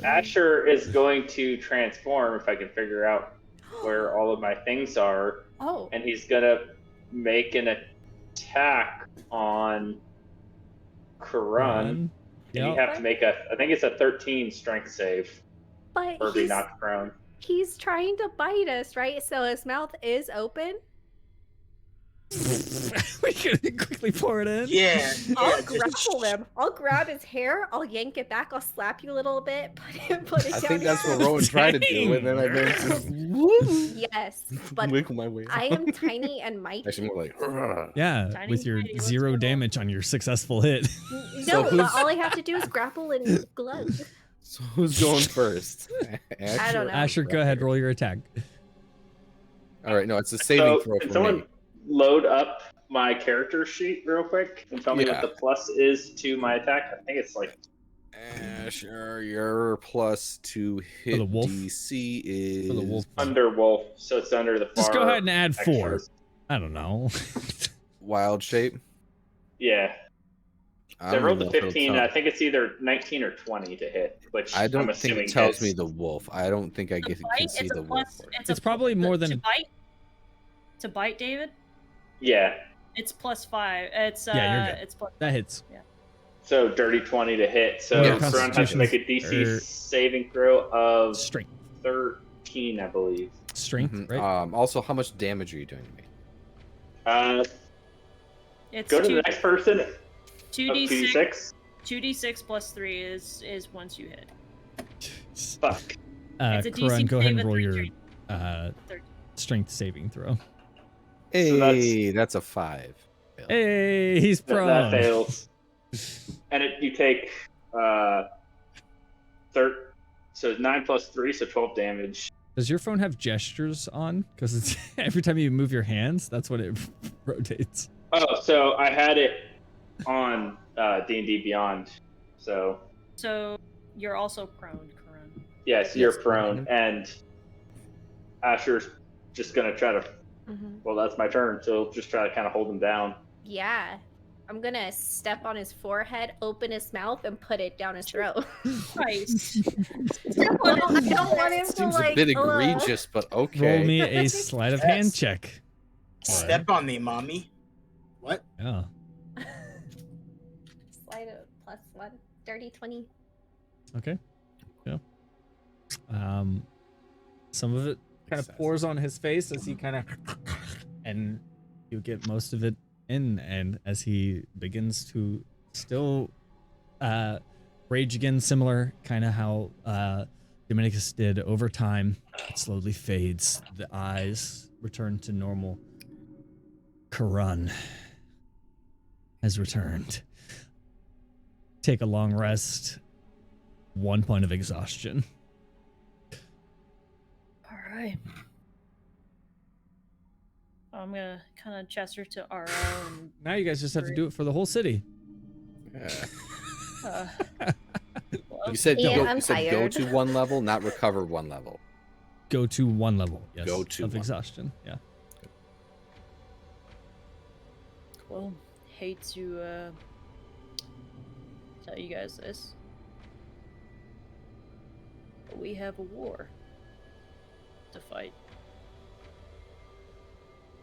Asher is going to transform if I can figure out where all of my things are, Oh, and he's gonna make an attack on Karun. And you Yep. have to make I think it's a 13 strength save but or be knocked prone. he's trying to bite us, right? So his mouth is open. We could quickly pour it in. Yeah. I'll just- grapple him. I'll grab his hair. I'll yank it back. I'll slap you a little bit. Put it I down. think that's what Rowan tried to do, and then I managed to Yes, but wiggle my way. I am tiny and mighty. Actually more like. "Ugh." Yeah, Tiny with your mighty, let's 0 go. damage on your successful hit. No, but who's- all I have to do is grapple and glove. So who's going first? I don't know. Asher, go ahead, roll your attack. All right, no, it's a saving throw can for someone me. load up my character sheet real quick and tell me Yeah. what the plus is to my attack? I think it's like Asher, your plus to hit the wolf? DC is For the wolf. under wolf, so it's under the far. Just go ahead and add 4. extras. I don't know. wild shape. Yeah, I so I don't rolled know the if it'll 15. tell- I think it's either 19 or 20 to hit, which I I'm don't think assuming it tells me hits. the wolf. I don't think I To can bite, see it's the a wolf. plus. for it. It's probably more than- to bite. To bite, David. Yeah, It's +5. It's Yeah, you're good. It's plus. That hits. so dirty 20 to hit. So Yeah, Karun has to make a DC or- saving throw of Strength. 13, I believe. Strength, Mhm. right? Also, how much damage are you doing to me? It's Go to the next person. 2d6. 2d6. 2d6 plus 3 is once you hit. Fuck. It's a DC Karan, go ahead and save of roll your 13. strength saving throw. Hey, that's a 5. Hey, he's That prone. fails. And you take so 9 plus 3, so 12 damage. Does your phone have gestures on? Because it's every time you move your hands, that's when it rotates. Oh, so I had it on D&D Beyond. So So you're also prone, Karun. yes, you're Yes, prone, and Asher's just gonna try to. Well, that's my turn, so just try to kind of hold him down. Yeah. I'm gonna step on his forehead, open his mouth, and put it down his throat. Christ. I don't want him to Seems like. a bit egregious, but okay. Roll me a sleight of hand Yes. check. Step on me, mommy. What? Yeah. Slide of +1, 30, 20. Okay. Yeah. Some of it kind of pours on his face as he kind of, and you get most of it in, and as he begins to still rage again, similar kind of how Dominicus did over time, it slowly fades. The eyes return to normal. Karun has returned. Take a long rest. 1 point of exhaustion. All right. I'm gonna kind of gesture to Aro and Now you guys just have to do it for the whole city. Yeah. well, You said Yeah, go, I'm you said go tired. to 1 level, not recover 1 level. Go to 1 level. Yes. Go to of 1. exhaustion. Yeah. well, hate to tell you guys this, but we have a war to fight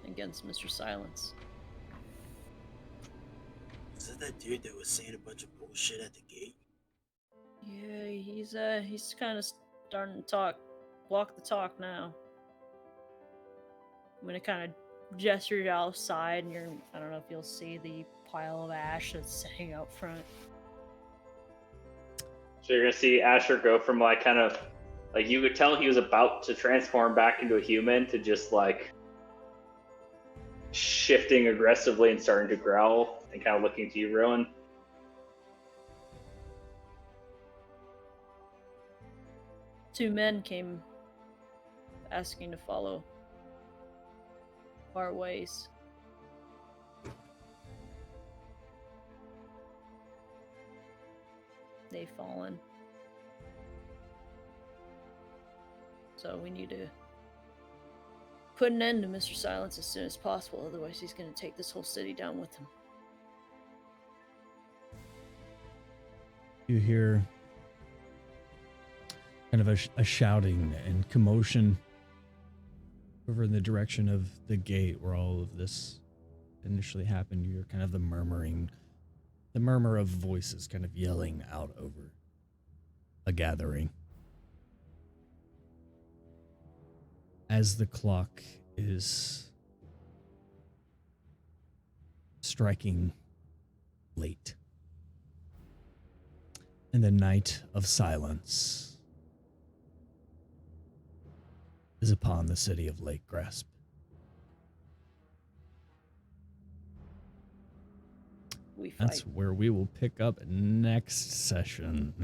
against Mr. Silence. Is that that dude that was saying a bunch of bullshit at the gate? Yeah, he's kind of starting to walk the talk now. I'm gonna kind of gestures outside, and I don't know if you'll see the pile of ash that's sitting out front. So you're gonna see Asher go from like kind of like you could tell he was about to transform back into a human to just like shifting aggressively and starting to growl and kind of looking to you, Rowan. Two men came asking to follow our ways. They've fallen. So we need to put an end to Mr. Silence as soon as possible, otherwise he's going to take this whole city down with him. You hear kind of a shouting and commotion over in the direction of the gate where all of this initially happened. You hear kind of the murmur of voices kind of yelling out over a gathering. As the clock is striking late, and the night of silence is upon the city of Lake Grasp. We fight. That's where we will pick up next session.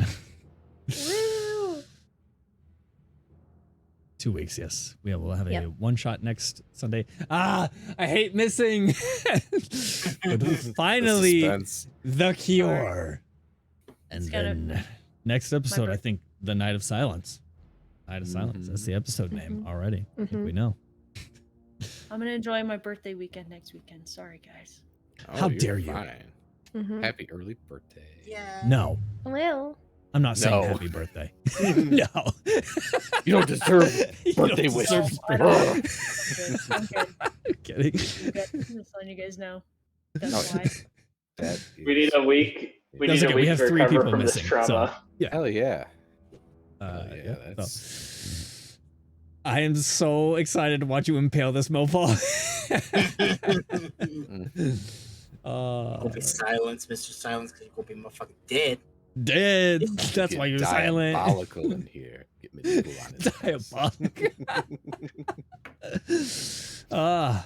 Woo! 2 weeks, yes. We will have a Yep. one-shot next Sunday. I hate missing. But finally, the cure. And It's kind of- then next episode, I birth- think, The Night of Silence. Night of Silence. That's the episode name already. I think we know. I'm going to enjoy my birthday weekend next weekend. Sorry, guys. How you're dare you. fine. Mhm. Happy early birthday. Yeah. No, Well, I'm not saying No. happy birthday. No. You don't deserve You don't birthday deserve wishes. birthday. I'm good. I'm kidding. I'm just letting you guys know. That's No, why. That We need is- a week. We That's need okay, a we week have to 3 recover people from this missing, trauma. Hell yeah. Yeah, That's so. I am so excited to watch you impale this mofo. Gonna be silence, Mr. Silence, because you're gonna be motherfucking dead. Dead. That's get why you're silent. diabolical in here. Get medieval on his ass. Diabolical.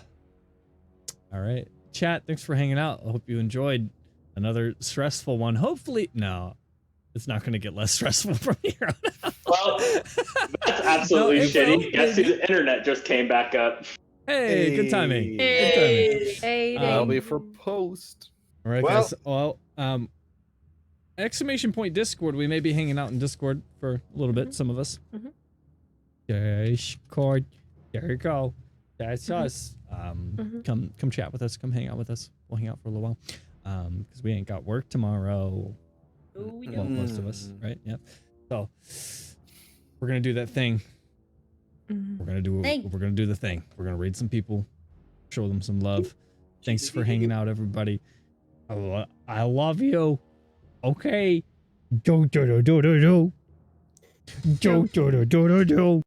All right. Chat, thanks for hanging out. I hope you enjoyed another stressful one. Hopefully, no, it's not going to get less stressful from here on out. Well, that's absolutely No, it shitty. will, Guess maybe. whose internet just came back up? Hey, good timing. Good timing. Hey. hey, That'll Um, be for post. All right, Well- guys. Well, exclamation point Discord. We may be hanging out in Discord for a little bit. Some of us. Mhm. Discord. There you go. That's Mhm. us. Mhm. Come chat with us. Come hang out with us. We'll hang out for a little while. Because we ain't got work tomorrow. Ooh, we Well, don't. most of us, right? Yep. So we're gonna do that thing. Mhm. We're gonna do. Thing. We're gonna do the thing. We're gonna raid some people, show them some love. Thanks for hanging out, everybody. I love you. Okay. Do do do do do do. Do do do do do do.